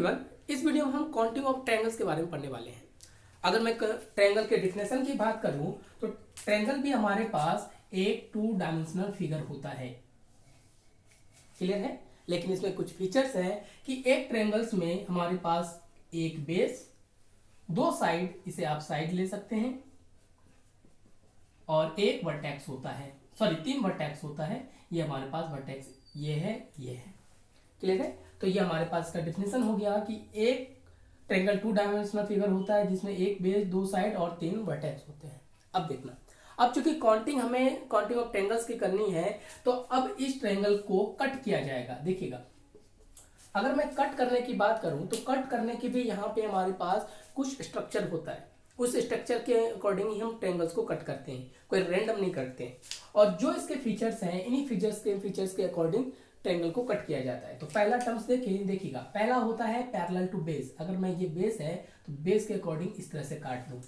Everyone, इस video में हम काउंटिंग ऑफ ट्रायंगल्स के बारे में पढ़ने वाले हैं। अगर मैं ट्रायंगल के डिफिनेशन की बात करूं तो ट्रायंगल भी हमारे पास एक 2 डायमेंशनल फिगर होता है। क्लियर है? लेकिन इसमें कुछ फीचर्स हैं कि एक ट्रायंगल्स में हमारे पास एक बेस, 2 साइड, इसे आप साइड ले सकते हैं, और एक वर्टेक्स होता है, सॉरी 3 वर्टेक्स होता है। ये हमारे पास वर्टेक्स ये है, ये है। क्लियर है? तो ये हमारे पास का डिफिनेशन हो गया कि एक ट्रायंगल 2 डायमेंशनल फिगर होता है जिसमें एक बेस, 2 साइड और 3 वर्टेक्स होते हैं। अब देखना, अब चूंकि हमें काउंटिंग ऑफ ट्रायंगल्स की करनी है तो अब इस ट्रायंगल को कट किया जाएगा। देखिएगा, अगर मैं कट करने की बात करूं तो कट करने की भी यहाँ पे हमारे पास कुछ स्ट्रक्चर होता है। उस स्ट्रक्चर के अकॉर्डिंग ही हम ट्रायंगल्स को कट करते हैं, कोई रैंडम नहीं करते हैं। और जो इसके फीचर्स हैं, इन्हीं फीचर्स के अकॉर्डिंग ट्रायंगल को कट किया जाता है। तो पहला टर्म्स देखिएगा, पहला होता है पैरेलल टू बेस। अगर मैं ये बेस है तो बेस के अकॉर्डिंग इस तरह से काट लूं।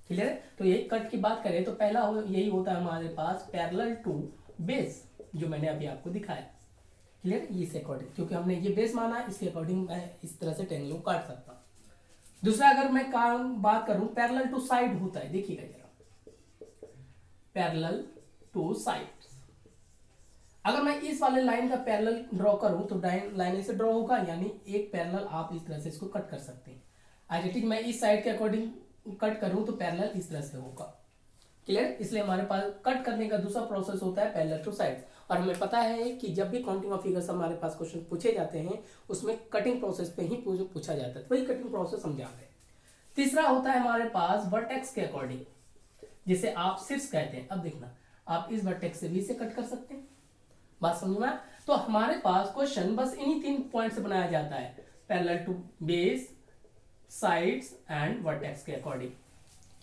क्लियर है? तो यही कट की बात करें तो पहला यही होता है हमारे पास पैरेलल टू बेस, जो मैंने अभी आपको दिखाया। क्लियर? इस अकॉर्डिंग, क्योंकि हमने ये बेस माना, इसके अकॉर्डिंग मैं इस तरह से ट्रायंगल को काट सकता हूं। दूसरा, अगर मैं बात करूं पैरेलल टू साइड होता है। देखिएगा जरा, पैरेलल टू साइड। अगर मैं इस वाले लाइन का पैरेलल ड्रॉ करूं तो लाइन ऐसे ड्रॉ होगा, यानी एक पैरेलल आप इस तरह से इसको कट कर सकते हैं। आइडेंटिटी मैं इस साइड के अकॉर्डिंग कट करूं तो पैरेलल इस तरह से होगा। क्लियर? इसलिए हमारे पास कट करने का दूसरा प्रोसेस होता है पैरेलल टू साइड। और हमें पता है कि जब भी काउंटिंग ऑफ फिगर्स हमारे पास क्वेश्चन पूछे जाते हैं उसमें कटिंग प्रोसेस पे ही पूछा जाता है, तो वही कटिंग प्रोसेस हम जान रहे हैं। तीसरा होता है हमारे पास वर्टेक्स के अकॉर्डिंग, जिसे आप शीर्ष कहते हैं। अब देखना, आप इस वर्टेक्स से भी इसे कट कर सकते हैं। बात समझ में? तो हमारे पास क्वेश्चन बस इन्हीं 3 पॉइंट से बनाया जाता है, parallel to base, sides and vertex के अकॉर्डिंग।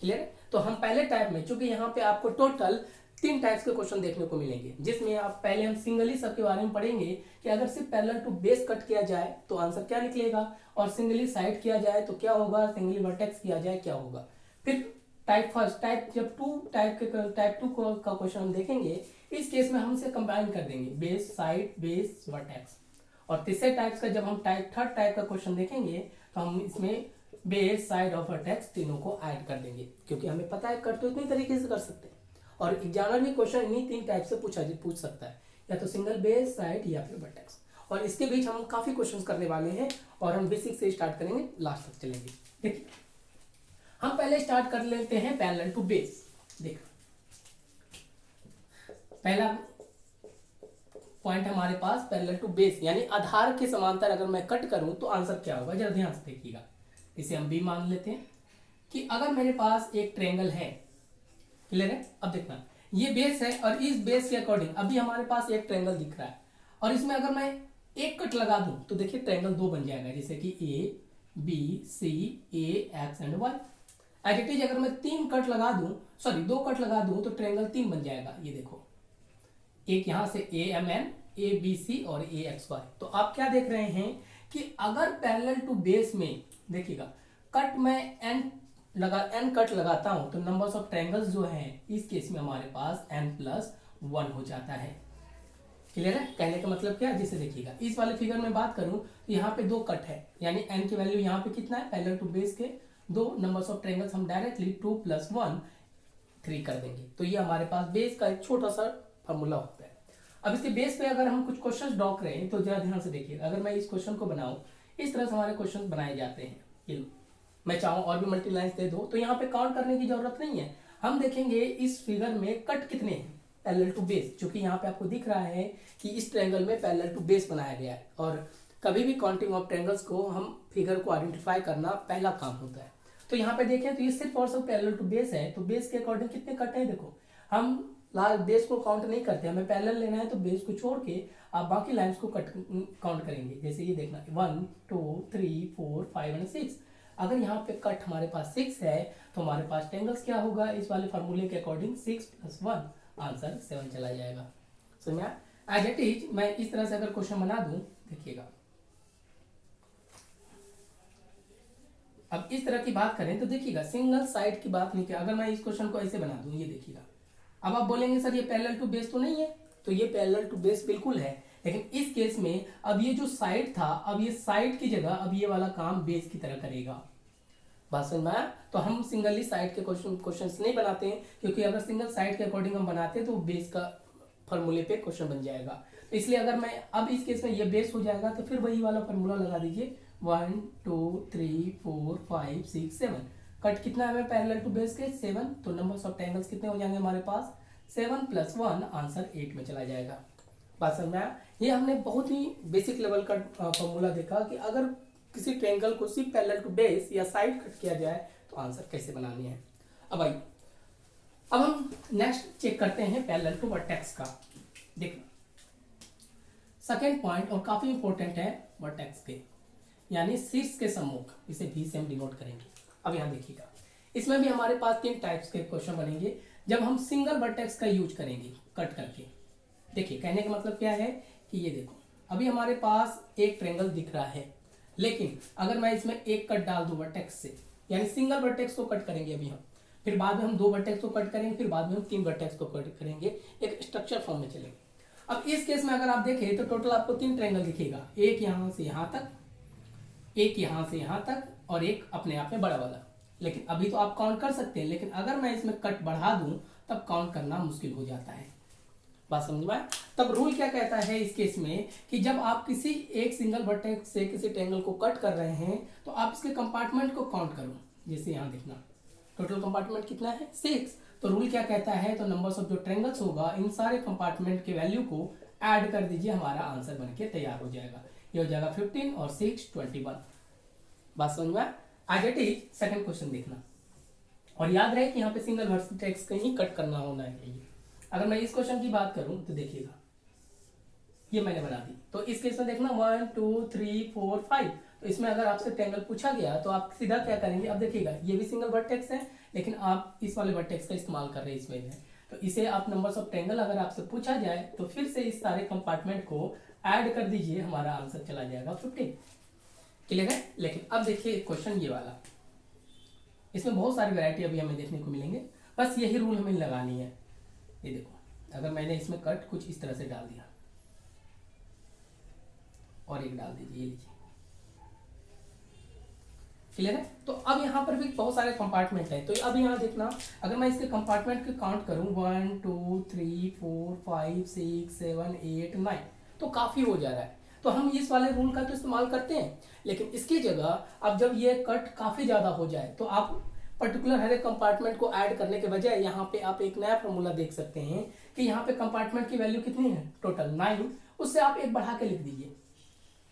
क्लियर? तो हम पहले टाइप में, चूंकि यहाँ पे आपको टोटल 3 टाइप्स के क्वेश्चन देखने को मिलेंगे, जिसमें आप पहले हम सिंगली सबके बारे में पढ़ेंगे कि अगर सिर्फ पैरेलल टू बेस कट किया जाए तो आंसर क्या निकलेगा, और सिंगली साइड किया जाए तो क्या होगा, सिंगली वर्टेक्स किया जाए क्या होगा। फिर टाइप फर्स्ट, जब टाइप टू का क्वेश्चन हम देखेंगे, इस केस में हम इसे कंबाइन कर देंगे, बेस, साइड, बेस, वर्टेक्स। और तीसरे टाइप्स का जब हम थर्ड टाइप का क्वेश्चन देखेंगे तो हम इसमें बेस, साइड और वर्टेक्स तीनों को ऐड कर देंगे, क्योंकि हमें पता है कट तो इतनी तरीके से कर सकते हैं। और एग्जामिनर भी क्वेश्चन इन्हीं 3 टाइप से पूछ सकता है, या तो सिंगल बेस, साइड या फिर वर्टेक्स। और इसके बीच हम काफी क्वेश्चंस करने वाले हैं और हम बेसिक से स्टार्ट करेंगे, लास्ट तक चलेंगे। देखिए, हम पहले स्टार्ट कर लेते हैं पैरेलल टू बेस। देखो, पहला पॉइंट हमारे पास पैरेलल टू बेस, यानी आधार के समांतर अगर मैं कट करूं तो आंसर क्या होगा, जरा ध्यान से देखिएगा। इसे हम भी मान लेते हैं कि अगर मेरे पास एक ट्रायंगल है। क्लियर है? अब देखना, ये बेस है और इस बेस के अकॉर्डिंग अभी हमारे पास एक ट्रायंगल दिख रहा है, और इसमें अगर मैं एक कट लगा दूं तो देखिए ट्रायंगल 2 बन जाएगा, जैसे कि A B C, A X and Y. As it is अगर मैं 2 कट लगा दूं तो ट्रायंगल 3 बन जाएगा। ये देखो, एक यहां से A M N, A B C और ए एक्स वाई। तो आप क्या देख रहे हैं कि अगर पैरेलल टू बेस में देखिएगा कट में एन कट लगाता हूं तो नंबर्स ऑफ ट्रायंगल्स जो हैं इस केस में हमारे पास n+1 हो जाता है। क्लियर है? कहने का मतलब क्या है, जिसे देखिएगा इस वाले फिगर में बात करूं तो यहाँ पे 2 कट है, यानी n की वैल्यू यहाँ पे कितना है, पैरेलल टू बेस के 2 नंबर्स ऑफ ट्रायंगल्स हम डायरेक्टली 2 + 1 3 कर देंगे। तो ये हमारे पास बेस का एक छोटा सा फॉर्मूला होता है। अब इसके बेस पे अगर हम कुछ क्वेश्चन ड्रॉ करें तो जरा ध्यान से देखिए, अगर मैं इस क्वेश्चन को बनाऊं, इस तरह से हमारे क्वेश्चन बनाए जाते हैं। ये मैं चाहूँ और भी मल्टी लाइन्स दे दो तो यहाँ पे काउंट करने की जरूरत नहीं है। हम देखेंगे इस फिगर में कट कितने हैं पैरेलल टू बेस, क्योंकि यहाँ पे आपको दिख रहा है कि इस ट्रायंगल में पैरेलल टू बेस बनाया गया है। और कभी भी काउंटिंग ऑफ ट्रायंगल्स को हम फिगर को आइडेंटिफाई करना पहला काम होता है। तो यहाँ पे देखें तो ये सिर्फ और सिर्फ पैरेलल टू बेस है, तो बेस के अकॉर्डिंग कितने कट है। देखो, हम बेस को काउंट नहीं करते, हमें पैरेलल लेना है तो बेस को छोड़ के आप बाकी लाइन्स को काउंट करेंगे। जैसे ये देखना, 1 2 3 4 5 एंड 6। अगर यहाँ पे कट हमारे पास 6 है तो हमारे पास ट्रायंगल्स क्या होगा, इस वाले फॉर्मूले के अकॉर्डिंग 6 + 1 आंसर 7 चला जाएगा। समझ में? एज इट इज मैं इस तरह से अगर क्वेश्चन बना दूं, देखिएगा, अब इस तरह की बात करें तो देखिएगा सिंगल साइड की बात नहीं किया। अगर मैं इस क्वेश्चन को ऐसे बना दूं, ये देखिएगा, अब आप बोलेंगे सर ये पैरेलल टू बेस तो नहीं है, तो ये पैरेलल टू बेस बिल्कुल है, लेकिन इस केस में अब ये जो साइड था, अब ये साइड की जगह अब ये वाला काम बेस की तरह करेगा। बात समझ में आया? तो हम सिंगली साइड के क्वेश्चंस नहीं बनाते हैं, क्योंकि अगर सिंगल साइड के अकॉर्डिंग हम बनाते हैं तो बेस का फॉर्मूले पे क्वेश्चन बन जाएगा। तो इसलिए अगर मैं अब इस केस में ये बेस हो जाएगा तो फिर वही वाला फॉर्मूला लगा दीजिए 1 2 3 4 5 6 7। कट कितना है पैरेलल टू बेस के 7, तो नंबर्स ऑफ ट्रायंगल्स कितने हो जाएंगे हमारे पास 7 + 1, आंसर 8 में चला जाएगा। बात समझ में आया? ये हमने बहुत ही बेसिक लेवल का फॉर्मूला देखा कि अगर किसी ट्रायंगल को सिर्फ पैरेलल टू बेस या साइड कट किया जाए तो आंसर कैसे बनानी है। अब आइए अब हम नेक्स्ट चेक करते हैं पैरेलल टू वर्टेक्स का। देखो सेकेंड पॉइंट और काफी इंपॉर्टेंट है वर्टेक्स के, यानी शीर्ष के सम्मुख, इसे भी से हम डिनोट करेंगे। अब यहाँ देखिएगा, इसमें भी हमारे पास 3 टाइप्स के क्वेश्चन बनेंगे जब हम सिंगल वर्टेक्स का यूज करेंगे कट करके। देखिए कहने का मतलब क्या है कि ये देखो अभी हमारे पास एक ट्रायंगल दिख रहा है, लेकिन अगर मैं इसमें एक कट डाल दूं वर्टेक्स से, यानी सिंगल वर्टेक्स को कट करेंगे अभी हम, फिर बाद में हम 2 वर्टेक्स को कट करेंगे, फिर बाद में हम 3 वर्टेक्स को कट करेंगे, एक स्ट्रक्चर फॉर्म में चलेंगे। अब इस केस में अगर आप देखें तो टोटल आपको 3 ट्रायंगल दिखेगा, एक यहां से यहां तक, एक यहां से यहां तक और एक अपने आप में बड़ा वाला। लेकिन अभी तो आप काउंट कर सकते हैं, लेकिन अगर मैं इसमें कट बढ़ा दूं तब काउंट करना मुश्किल हो जाता है। बात समझ में? तब रूल क्या कहता है इस केस में कि जब आप किसी एक सिंगल वर्टेक्स से किसी ट्रायंगल को कट कर रहे हैं तो आप इसके कंपार्टमेंट को काउंट करो। जैसे यहाँ देखना टोटल कंपार्टमेंट कितना है 6, तो रूल क्या कहता है, तो नंबर्स ऑफ जो ट्रायंगल्स होगा इन सारे कंपार्टमेंट के वैल्यू को ऐड कर दीजिए, हमारा आंसर बनके तैयार हो जाएगा। ये हो जाएगा 15 और 6 21। बात समझ में? आज इट इज सेकंड क्वेश्चन देखना और याद रहे कि यहाँ पे सिंगल वर्टेक्स कहीं कट करना होना चाहिए। अगर मैं इस क्वेश्चन की बात करूं तो देखिएगा ये मैंने बना दी, तो इस केस में देखना 1 2 3 4 5। तो इसमें अगर आपसे ट्रायंगल पूछा गया तो आप सीधा क्या करेंगे, अब देखिएगा ये भी सिंगल वर्टेक्स है, लेकिन आप इस वाले वर्टेक्स का इस्तेमाल कर रहे हैं इसमें है, तो इसे आप नंबर्स ऑफ ट्रायंगल अगर आपसे पूछा जाए तो फिर से इस सारे कंपार्टमेंट को ऐड कर दीजिए, हमारा आंसर चला जाएगा 15। क्लियर है? लेकिन अब देखिए क्वेश्चन ये वाला, इसमें बहुत सारी वैरायटी अभी हमें देखने को मिलेंगे, बस यही रूल हमें लगानी है। ये देखो अगर मैंने इसमें कट कुछ इस तरह से डाल दिया और एक डाल दीजिए, ये लीजिए। क्लियर है? तो अब यहाँ पर भी बहुत सारे कंपार्टमेंट है, तो अब यहाँ देखना अगर मैं इसके कंपार्टमेंट के काउंट करूँ 1 2 3 4 5 6 7 8 9, तो काफी हो जा रहा है। तो हम इस वाले रूल का तो इस्तेमाल करते हैं, लेकिन इसकी जगह अब जब ये कट काफी ज्यादा हो जाए तो आप पर्टिकुलर हर एक कंपार्टमेंट को ऐड करने के बजाय यहाँ पे आप एक नया फॉर्मूला देख सकते हैं कि यहाँ पे कंपार्टमेंट की वैल्यू कितनी है टोटल 9, उससे आप एक बढ़ा के लिख दीजिए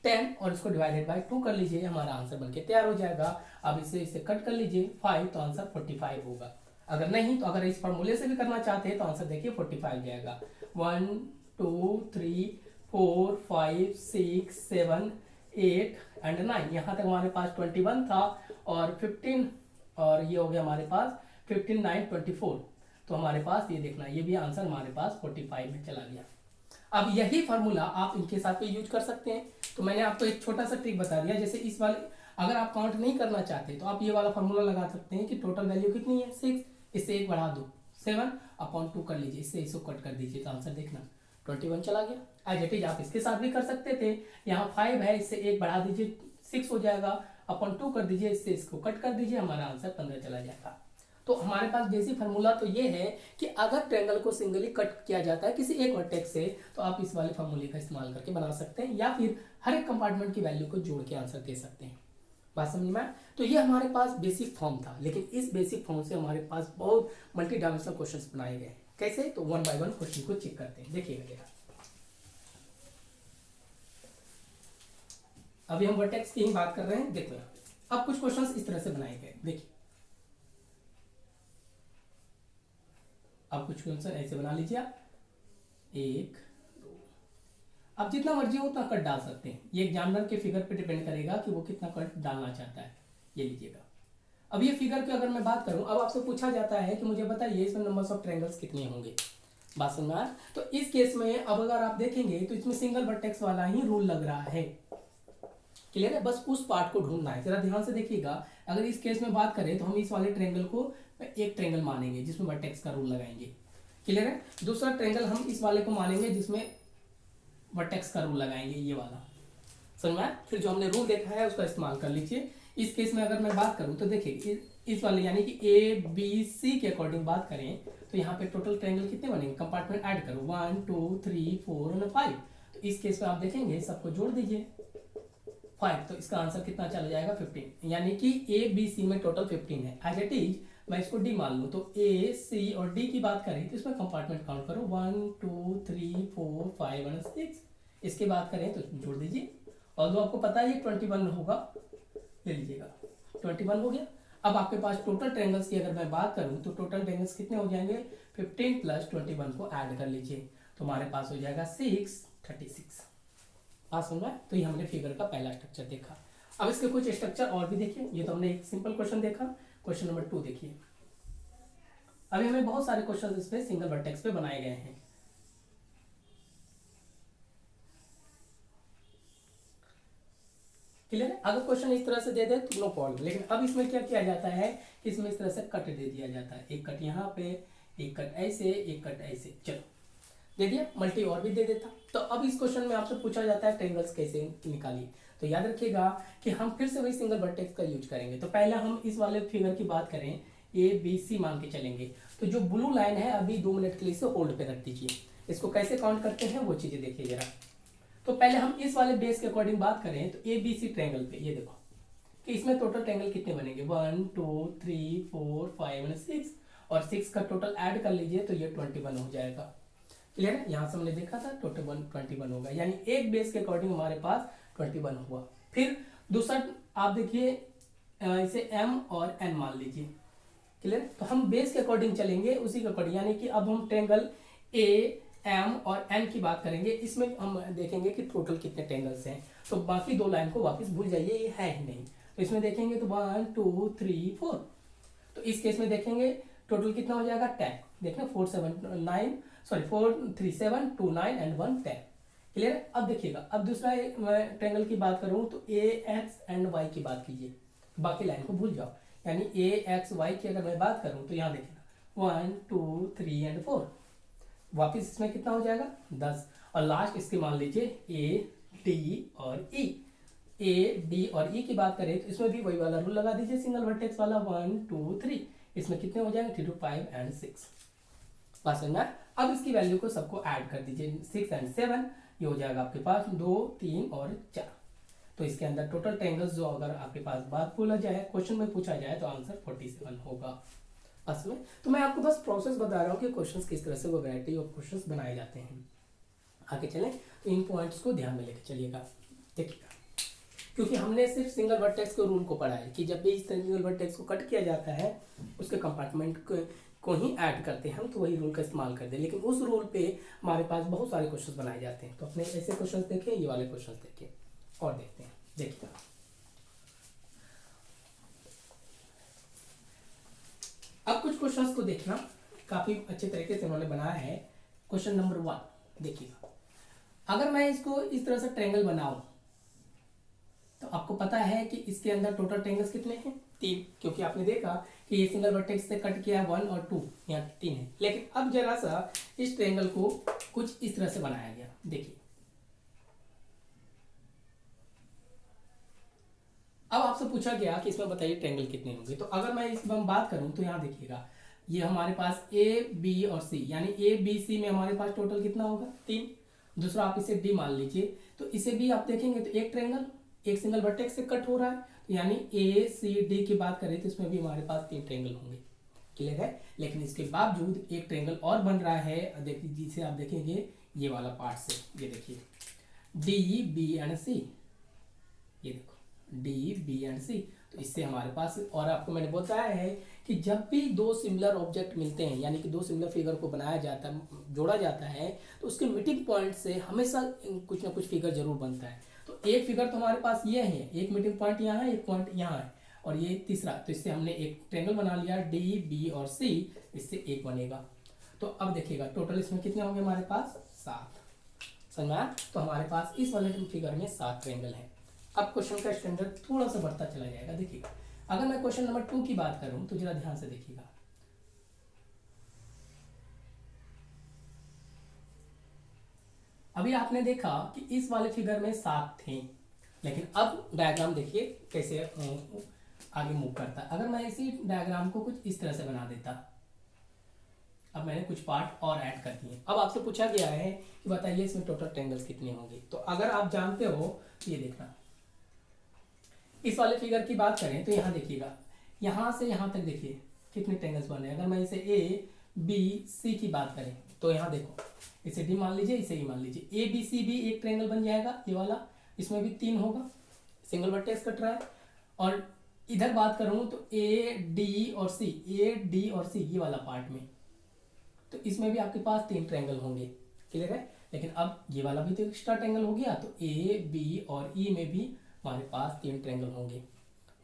10 और इसको डिवाइडेड बाय 2 कर लीजिए, हमारा आंसर बनके तैयार हो जाएगा। अब इसे कट कर लीजिए 5, तो आंसर 45 होगा। अगर नहीं तो अगर इस फॉर्मूले से भी करना चाहते हैं तो आंसर देखिए 45 जाएगा। 1 2 3 4 5 6 7 8 एंड 9, यहाँ तक हमारे पास 21 था और 15 और ये हो गया हमारे पास 15 9 24, तो हमारे पास ये देखना ये भी आंसर हमारे पास 45 में चला गया। अब यही फार्मूला आप इनके साथ भी यूज कर सकते हैं, तो मैंने आपको एक छोटा सा ट्रिक बता दिया। जैसे इस वाले अगर आप काउंट नहीं करना चाहते तो आप ये वाला फार्मूला लगा सकते हैं कि टोटल वैल्यू कितनी है 6, इससे एक बढ़ा दो 7/2 कर लीजिए, इससे इसको कट कर दीजिए, तो आंसर देखना 21 चला गया। एज इट इज आप इसके साथ भी कर सकते थे, यहाँ 5 है, इससे एक बढ़ा दीजिए 6 हो जाएगा, अपॉन 2 कर दीजिए, इससे इसको कट कर दीजिए, हमारा आंसर 15 चला जाएगा। तो हमारे पास बेसिक फार्मूला तो ये है कि अगर ट्रायंगल को सिंगली कट किया जाता है किसी एक वर्टेक्स से तो आप इस वाले फार्मूले का इस्तेमाल करके बना सकते हैं, या फिर हर एक कंपार्टमेंट की वैल्यू को जोड़ के आंसर दे सकते हैं। बात समझ में? तो ये हमारे पास बेसिक फॉर्म था, लेकिन इस बेसिक फॉर्म से हमारे पास बहुत मल्टी डायमेंशनल क्वेश्चंस बनाए गए। कैसे? तो 1 बाय 1 क्वेश्चन को चेक करते हैं। देखिएगा अभी हम वर्टेक्स की ही बात कर रहे हैं। देखो अब कुछ क्वेश्चंस इस तरह से बनाए गए, देखिए अब कुछ क्वेश्चन ऐसे बना लीजिए आप 1 2, अब जितना मर्जी हो उतना कट डाल सकते हैं, ये एग्जामिनर के फिगर पे डिपेंड करेगा कि वो कितना कट डालना चाहता है। ये लीजिएगा अब ये फिगर की अगर मैं बात करूं, अब आपसे पूछा जाता है कि मुझे बताइए इसमें नंबर्स ऑफ ट्रायंगल्स कितने होंगे। बात समझ में आया? तो इस केस में अब अगर आप देखेंगे तो इसमें सिंगल वर्टेक्स वाला ही रूल लग रहा है। क्लियर है? बस उस पार्ट को ढूंढना है। जरा ध्यान से देखिएगा, अगर इस केस में बात करें तो हम इस वाले ट्रायंगल को एक ट्रायंगल मानेंगे जिसमें वर्टेक्स का रूल लगाएंगे। क्लियर है? दूसरा ट्रायंगल हम इस वाले को मानेंगे जिसमें वर्टेक्स का रूल लगाएंगे, ये वाला, समझ में आया? फिर जो हमने रूल देखा है उसका इस्तेमाल कर लीजिए। इस केस में अगर मैं बात करूं तो देखिए इस वाले यानी कि ए बी सी के अकॉर्डिंग बात करें तो यहाँ पे टोटल ट्रायंगल कितने बनेंगे, कंपार्टमेंट ऐड करो 1 2 3 4 और 5। तो इस केस में आप देखेंगे सबको जोड़ दीजिए 5, तो इसका आंसर कितना चला जाएगा 15, यानी कि ए बी सी में टोटल 15 है। एज इट इज मैं इसको डी मान लूँ तो ए सी और डी की बात करें तो इसमें कंपार्टमेंट काउंट करो 1 2 3 4 5 और 6। इसके बात करें तो जोड़ दीजिए, और जो आपको पता है ये 21 होगा, ले लीजिएगा 21 हो गया। अब आपके पास टोटल ट्रायंगल्स की अगर मैं बात करूं तो टोटल ट्रायंगल्स कितने हो जाएंगे, 15 प्लस 21 को ऐड कर लीजिए तो हमारे पास हो जाएगा 636। बात समझ में? तो ये हमने फिगर का पहला स्ट्रक्चर देखा। अब इसके कुछ स्ट्रक्चर और भी देखिए। ये तो हमने एक सिंपल क्वेश्चन देखा। क्वेश्चन नंबर 2 देखिए। अभी हमें बहुत सारे क्वेश्चन इस पे सिंगल वर्टेक्स पे बनाए गए हैं। क्लियर है? अगर क्वेश्चन इस तरह से दे दे तो नो प्रॉब्लम, लेकिन अब इसमें क्या किया जाता है कि इसमें इस तरह से कट दे दिया जाता है, एक कट यहाँ पे, एक कट ऐसे, एक कट ऐसे, चलो दे दिया, मल्टी और भी दे देता। तो अब इस क्वेश्चन में आपसे पूछा जाता है ट्रायंगल्स कैसे निकालिए। तो याद रखिएगा कि हम फिर से वही सिंगल वर्टेक्स का यूज करेंगे। तो पहले हम इस वाले फिगर की बात करें, ए बी सी मान के चलेंगे। तो जो ब्लू लाइन है अभी 2 मिनट के लिए इसे होल्ड पे रख दीजिए। इसको कैसे काउंट करते हैं वो चीजें देखिए जरा। तो पहले हम इस वाले बेस के अकॉर्डिंग बात करें तो ए बी सी ट्रायंगल पे ये देखो कि इसमें टोटल ट्रायंगल कितने बनेंगे, 1 2 3 4 5 और 6, और 6 का टोटल ऐड कर लीजिए तो ये 21 हो जाएगा। क्लियर है? यहाँ से हमने देखा था टोटल 21 होगा, यानी एक बेस के अकॉर्डिंग हमारे पास 21 हुआ। फिर दूसरा आप देखिए इसे m और n मान लीजिए। क्लियर? तो हम बेस के अकॉर्डिंग चलेंगे उसी के अकॉर्डिंग, यानी कि अब हम ट्रायंगल ए एम और एन की बात करेंगे। इसमें हम देखेंगे कि टोटल कितने ट्रायंगल्स हैं। तो बाकी 2 लाइन को वापस भूल जाइए, ये है ही नहीं। तो इसमें देखेंगे तो 1 2 3 4। तो इस केस में देखेंगे टोटल कितना हो जाएगा 10। देखना 4 3 7 2 9 एंड 1 10। क्लियर है? अब देखिएगा, अब दूसरा ट्रायंगल की बात करूं तो ए एक्स एंड वाई की बात कीजिए, बाकी लाइन को भूल जाओ। यानी ए एक्स वाई की अगर मैं बात करूं तो यहाँ देखिएगा 1 2 3 एंड 4। वापिस इसमें कितना हो जाएगा 10, और लास्ट इसके मान लीजिए ए डी और ई। ए डी और ई की बात करें तो इसमें भी वही वाला रूल लगा दीजिए, सिंगल वर्टेक्स वाला 1 2 3। इसमें कितने हो जाएंगे 3 5 एंड 6। पास है ना? अब इसकी वैल्यू को सबको ऐड कर दीजिए, 6 एंड 7, ये हो जाएगा आपके पास 2 3 और 4। तो इसके अंदर टोटल ट्रायंगल्स जो अगर आपके पास बात बोला जाए, क्वेश्चन में पूछा जाए तो आंसर 47 होगा। असल में तो मैं आपको बस प्रोसेस बता रहा हूँ कि क्वेश्चंस किस तरह से वो वैरायटी ऑफ क्वेश्चंस बनाए जाते हैं। आगे चलें तो इन पॉइंट्स को ध्यान में लेकर चलिएगा। देखिएगा, क्योंकि हमने सिर्फ सिंगल वर्टेक्स के रूल को पढ़ा है कि जब भी इस सिंगल वर्टेक्स को कट किया जाता है उसके कंपार्टमेंट को ही ऐड करते हैं, हम तो वही रूल का इस्तेमाल करते हैं। लेकिन उस रूल पे हमारे पास बहुत सारे क्वेश्चन बनाए जाते हैं। तो अपने ऐसे क्वेश्चन देखें, ये वाले क्वेश्चन देखें और देखते हैं। देखिएगा, अब कुछ क्वेश्चंस को देखना, काफी अच्छे तरीके से उन्होंने बनाया है। क्वेश्चन नंबर 1 देखिएगा, अगर मैं इसको इस तरह से ट्रायंगल बनाऊं तो आपको पता है कि इसके अंदर टोटल ट्रायंगल्स कितने हैं 3, क्योंकि आपने देखा कि ये सिंगल वर्टेक्स से कट किया 1 और 2, यहाँ 3 है। लेकिन अब जरा सा इस ट्रायंगल को कुछ इस तरह से बनाया गया। देखिए, अब आपसे पूछा गया कि इसमें बताइए ट्रायंगल कितने होंगे। तो अगर मैं इसमें बात करूं तो यहाँ देखिएगा, ये हमारे पास ए बी और सी, यानी ए बी सी में हमारे पास टोटल कितना होगा 3। दूसरा आप इसे डी मान लीजिए, तो इसे भी आप देखेंगे तो एक ट्रायंगल एक सिंगल वर्टेक्स से कट हो रहा है, तो यानी ए सी डी की बात करें तो इसमें भी हमारे पास 3 ट्रायंगल होंगे। क्लियर है? लेकिन इसके बावजूद एक ट्रायंगल और बन रहा है, देखिए जिसे आप देखेंगे ये वाला पार्ट से, ये देखिए डी बी एंड सी, ये देखो डी बी एंड सी। तो इससे हमारे पास, और आपको मैंने बताया है कि जब भी 2 सिमिलर ऑब्जेक्ट मिलते हैं, यानी कि 2 सिमिलर फिगर को बनाया जाता है, जोड़ा जाता है, तो उसके मीटिंग पॉइंट से हमेशा कुछ ना कुछ फिगर जरूर बनता है। तो एक फिगर तो हमारे पास ये है, एक मीटिंग पॉइंट यहाँ है, एक पॉइंट यहाँ है, और ये तीसरा। तो इससे हमने एक ट्रायंगल बना लिया डी बी और सी, इससे एक बनेगा। तो अब देखिएगा टोटल इसमें कितने होंगे हमारे पास 7। समझ में आया? तो हमारे पास इस वाले फिगर में 7 ट्रायंगल है। अब क्वेश्चन का स्टैंडर्ड थोड़ा सा बढ़ता चला जाएगा। देखिएगा, अगर मैं क्वेश्चन नंबर 2 की बात करूं तो जरा ध्यान से देखिएगा। अभी आपने देखा कि इस वाले फिगर में 7 थे, लेकिन अब डायग्राम देखिए कैसे आगे मूव करता है। अगर मैं इसी डायग्राम को कुछ इस तरह से बना देता, अब मैंने कुछ पार्ट और ऐड कर दिए। अब आपसे पूछा गया है कि बताइए इसमें टोटल ट्रायंगल्स कितने होंगे। तो अगर आप जानते हो तो ये देखना, इस वाले फिगर की बात करें तो यहाँ देखिएगा, यहाँ से यहाँ तक देखिए कितने ट्रायंगल्स बन रहे हैं। अगर मैं इसे ए बी सी की बात करें तो यहाँ देखो, इसे डी मान लीजिए, इसे ई मान लीजिए, ए बी सी भी एक ट्रायंगल बन जाएगा ये वाला, इसमें भी 3 होगा, सिंगल वर्टेक्स कट रहा है। और इधर बात करूं तो ए डी और सी, ए डी और सी ये वाला पार्ट में, तो इसमें भी आपके पास 3 ट्रायंगल होंगे, क्लियर है। लेकिन अब ये वाला भी तो एक्स्ट्रा ट्रायंगल हो गया, तो ए बी और ई में भी हमारे पास 3 ट्रायंगल होंगे,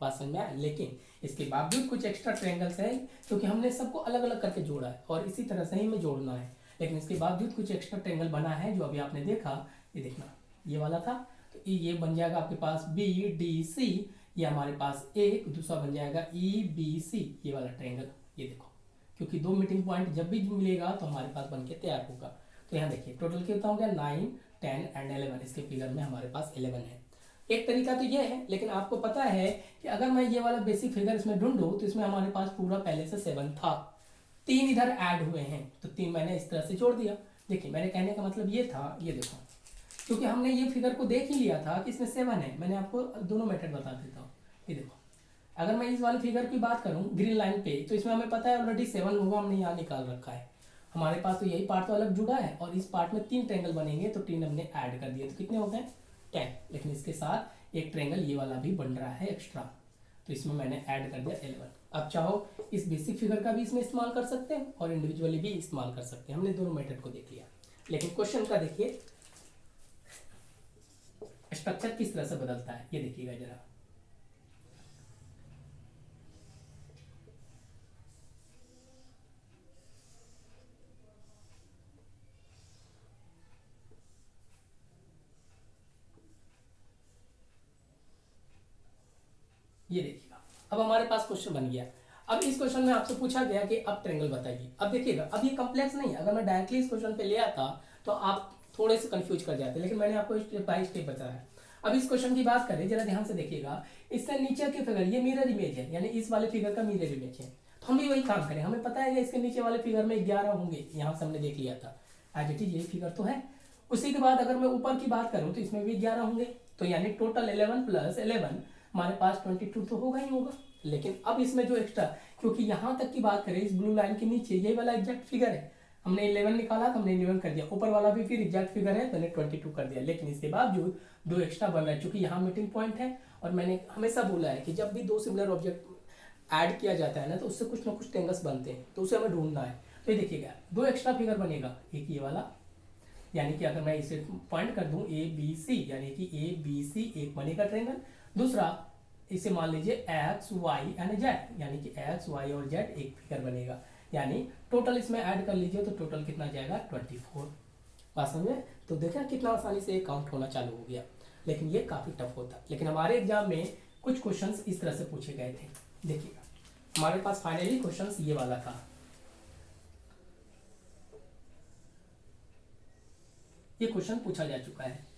बात समझ में आया। लेकिन इसके बावजूद कुछ एक्स्ट्रा ट्रायंगल्स हैं क्योंकि हमने सबको अलग अलग करके जोड़ा है और इसी तरह से ही हमें जोड़ना है, लेकिन इसके बावजूद कुछ एक्स्ट्रा ट्रायंगल बना है जो अभी आपने देखा। ये देखना, ये वाला था तो ये बन जाएगा आपके पास बी डी सी, ये हमारे पास एक, दूसरा बन जाएगा ई बी सी ये वाला ट्रायंगल। ये देखो, क्योंकि 2 मीटिंग पॉइंट जब भी मिलेगा तो हमारे पास बन के तैयार होगा। तो यहाँ देखिए टोटल कितना हो गया, 9 10 एंड 11, इसके फिगर में हमारे पास 11 है। एक तरीका तो ये है, लेकिन आपको पता है कि अगर मैं ये वाला बेसिक फिगर इसमें ढूंढूं तो इसमें हमारे पास पूरा पहले से 7 था, 3 इधर ऐड हुए हैं तो 3 मैंने इस तरह से जोड़ दिया। देखिए मेरे कहने का मतलब ये था, ये देखो, क्योंकि हमने ये फिगर को देख ही लिया था कि इसमें 7 है। मैंने आपको दोनों मेथड बता देता हूँ। ये देखो, अगर मैं इस वाले फिगर की बात करूं ग्रीन लाइन पे, तो इसमें हमें पता है ऑलरेडी 7 होगा, हमने यहाँ निकाल रखा है। हमारे पास तो यही पार्ट तो अलग जुड़ा है और इस पार्ट में 3 ट्रायंगल बनेंगे, तो 3 हमने ऐड कर दिए, तो कितने हो गए 10। लेकिन इसके साथ एक ट्रायंगल ये वाला भी बन रहा है एक्स्ट्रा, तो इसमें मैंने ऐड कर दिया 11। अब चाहो इस बेसिक फिगर का भी इसमें इस्तेमाल कर सकते हैं और इंडिविजुअली भी इस्तेमाल कर सकते हैं। हमने दोनों मेथड को देख लिया, लेकिन क्वेश्चन का देखिए स्ट्रक्चर किस तरह से बदलता है, ये देखिएगा जरा। ये देखिएगा, अब हमारे पास क्वेश्चन बन गया। अब इस क्वेश्चन में आपसे पूछा गया कि अब ट्रायंगल बताइए। अब देखिएगा, अब ये कॉम्प्लेक्स नहीं है, अगर मैं डायरेक्टली इस क्वेश्चन पे ले आता तो आप थोड़े से कंफ्यूज कर जाते, लेकिन मैंने आपको स्टेप बाय स्टेप बताया है। अब इस क्वेश्चन की बात करें, जरा ध्यान से देखिएगा, इससे नीचे के फिगर ये मिरर इमेज है, यानी इस वाले फिगर का मिरर इमेज है, तो हम भी वही काम करें। हमें पता है कि इसके नीचे वाले फिगर में 11 होंगे, यहाँ से हमने देख लिया था, एज इट इज यही फिगर तो है। उसी के बाद अगर मैं ऊपर की बात करूँ तो इसमें भी 11 होंगे, तो यानी टोटल 11 + 11 हमारे पास 22 तो होगा ही होगा। लेकिन अब इसमें जो एक्स्ट्रा, क्योंकि यहाँ तक की बात करें इस ब्लू लाइन के नीचे ये वाला एग्जैक्ट फिगर है, हमने 11 निकाला तो हमने 11 कर दिया, ऊपर वाला भी फिर एग्जैक्ट फिगर है तो मैंने 22 कर दिया। लेकिन इसके बावजूद 2 एक्स्ट्रा बन रहा है, चूंकि यहाँ मीटिंग पॉइंट है और मैंने हमेशा बोला है कि जब भी 2 सिमिलर ऑब्जेक्ट ऐड किया जाता है ना, तो उससे कुछ ना कुछ ट्रायंगल्स बनते हैं, तो उसे हमें ढूंढना है। तो ये देखिएगा 2 एक्स्ट्रा फिगर बनेगा, एक ये वाला, यानी कि अगर मैं इसे पॉइंट कर दूं ए बी सी, यानी कि ए बी सी एक बनेगा ट्रायंगल। दूसरा इसे मान लीजिए एक्स वाई एंड जेड, यानी कि एक्स वाई और जेड एक फिगर बनेगा, यानी टोटल इसमें ऐड कर लीजिए तो टोटल कितना जाएगा 24। बात समझे? तो देखा कितना आसानी से काउंट होना चालू हो गया। लेकिन ये काफी टफ होता, लेकिन हमारे एग्जाम में कुछ क्वेश्चंस इस तरह से पूछे गए थे। देखिएगा हमारे पास फाइनली क्वेश्चंस ये वाला था, ये क्वेश्चन पूछा जा चुका है।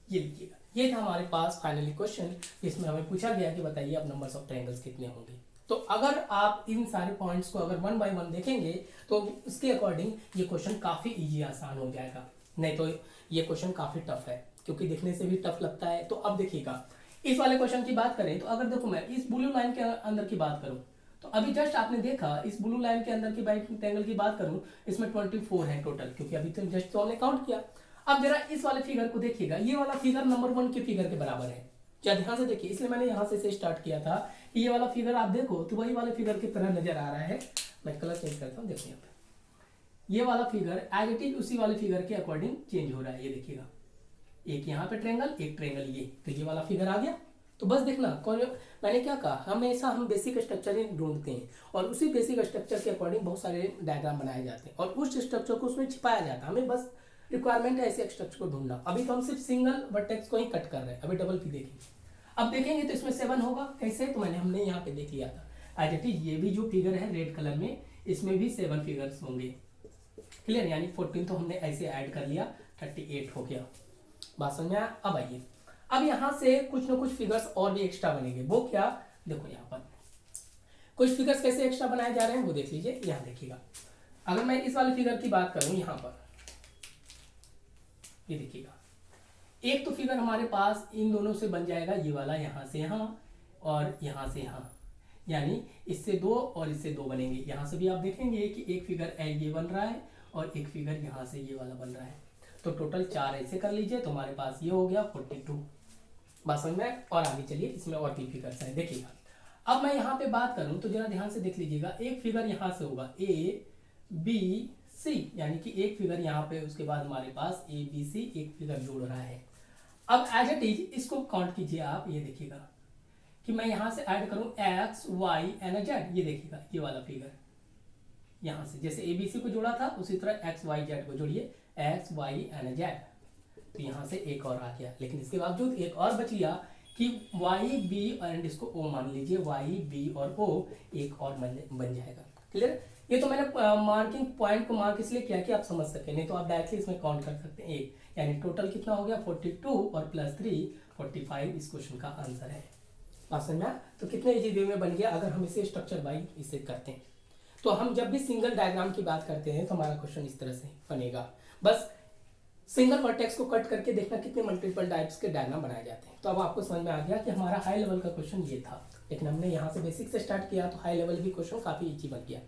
ये लिखिएगा, ये था हमारे पास फाइनली क्वेश्चन, इसमें हमें पूछा गया कि बताइए अब नंबर्स ऑफ ट्रायंगल्स कितने होंगे। तो अगर आप इन सारे पॉइंट्स को अगर 1 बाय 1 देखेंगे तो उसके अकॉर्डिंग ये क्वेश्चन काफी इजी आसान हो जाएगा, नहीं तो ये क्वेश्चन काफी टफ है, क्योंकि देखने से भी टफ लगता है। तो अब देखिएगा इस वाले क्वेश्चन की बात करें तो अगर देखो मैं इस ब्लू लाइन के अंदर की बात करूं, तो अभी जस्ट आपने देखा इस ब्लू लाइन के अंदर की ट्रायंगल की बात करूं, इसमें 24 है टोटल, क्योंकि अभी तो जस्ट तो हमने काउंट किया। अब जरा इस वाले फिगर को देखिएगा, ये वाला फिगर नंबर 1 के फिगर के बराबर है, क्या ध्यान से देखिए, इसलिए मैंने यहाँ से स्टार्ट किया था कि ये वाला फिगर आप देखो तो वही वाले फिगर की तरह नजर आ रहा है। मैं कलर चेंज करता हूँ, देखो यहाँ पे ये वाला फिगर एज इट इज उसी वाले फिगर के अकॉर्डिंग चेंज हो रहा है। ये देखिएगा, एक यहाँ पे ट्रायंगल, एक ट्रायंगल ये, तो ये वाला फिगर आ गया। तो बस देखना कौन, मैंने क्या कहा, हमेशा हम बेसिक स्ट्रक्चर ही ढूंढते हैं और उसी बेसिक स्ट्रक्चर के अकॉर्डिंग बहुत सारे डायग्राम बनाए जाते हैं और उस स्ट्रक्चर को उसमें छिपाया जाता है। हमें बस रिक्वायरमेंट है ऐसे स्ट्रक्चर को ढूंढना। अभी तो हम सिर्फ सिंगल वर्टेक्स को ही कट कर रहे हैं, अभी डबल भी देखेंगे। अब देखेंगे तो इसमें 7 होगा कैसे, तो हमने यहाँ पे देख लिया था एज इट इज। ये भी जो फिगर है रेड कलर में, इसमें भी 7 फिगर्स होंगे। क्लियर, यानी 14 तो हमने ऐसे ऐड कर लिया, 38 हो गया। बात समझ में आया? अब आइए, अब यहाँ से कुछ ना कुछ फिगर्स और भी एक्स्ट्रा बनेंगे। वो क्या, देखो यहाँ पर कुछ फिगर्स कैसे एक्स्ट्रा बनाए जा रहे हैं वो देख लीजिए। यहाँ देखिएगा, अगर मैं इस वाले फिगर की बात करूं, यहाँ पर ये देखिएगा, एक तो फिगर हमारे पास इन दोनों से बन जाएगा, ये वाला यहाँ से यहाँ और यहाँ से यहाँ, यानी इससे 2 और इससे 2 बनेंगे। यहाँ से भी आप देखेंगे कि एक फिगर ये बन रहा है और एक फिगर यहाँ से ये वाला बन रहा है। तो टोटल 4 ऐसे कर लीजिए तो हमारे पास ये हो गया 42। बात समझ में? और आगे चलिए, इसमें और भी फिगर्स हैं, देखिएगा। अब मैं यहाँ पे बात करूँ तो जरा ध्यान से देख लीजिएगा, एक फिगर यहाँ से होगा ABC, यानी कि एक फिगर यहाँ पे, उसके बाद हमारे पास ABC एक फिगर जोड़ रहा है। अब एज इट इज इसको काउंट कीजिए आप, ये देखिएगा कि मैं यहाँ से ऐड करूँ X, Y and Z, ये देखिएगा ये वाला फिगर यहाँ से जैसे ABC को जोड़ा था उसी तरह X, Y, Z को जोड़िए, X, Y and Z। तो यहाँ से एक और आ गया, लेकिन इसके बावजूद एक और बच गया कि Y, B और इसको O मान लीजिए, Y, B और O एक और बन जाएगा। क्लियर? ये तो मैंने मार्किंग पॉइंट को मार्क इसलिए किया कि आप समझ सके, नहीं तो आप डायरेक्टली इसमें काउंट कर सकते हैं एक, यानी टोटल कितना हो गया 42 और +3 45 इस क्वेश्चन का आंसर है। बात समझ में आया? तो कितने इजी वे में बन गया अगर हम इसे स्ट्रक्चर वाइज इसे करते हैं। तो हम जब भी सिंगल डायग्राम की बात करते हैं तो हमारा क्वेश्चन इस तरह से बनेगा। बस सिंगल वर्टेक्स को कट करके देखना कितने मल्टीपल टाइप्स के डायग्राम बनाए जाते हैं। तो अब आपको समझ में आ गया कि हमारा हाई लेवल का क्वेश्चन ये था, लेकिन हमने यहाँ से बेसिक से स्टार्ट किया तो हाई लेवल भी क्वेश्चन काफी इजी बन गया।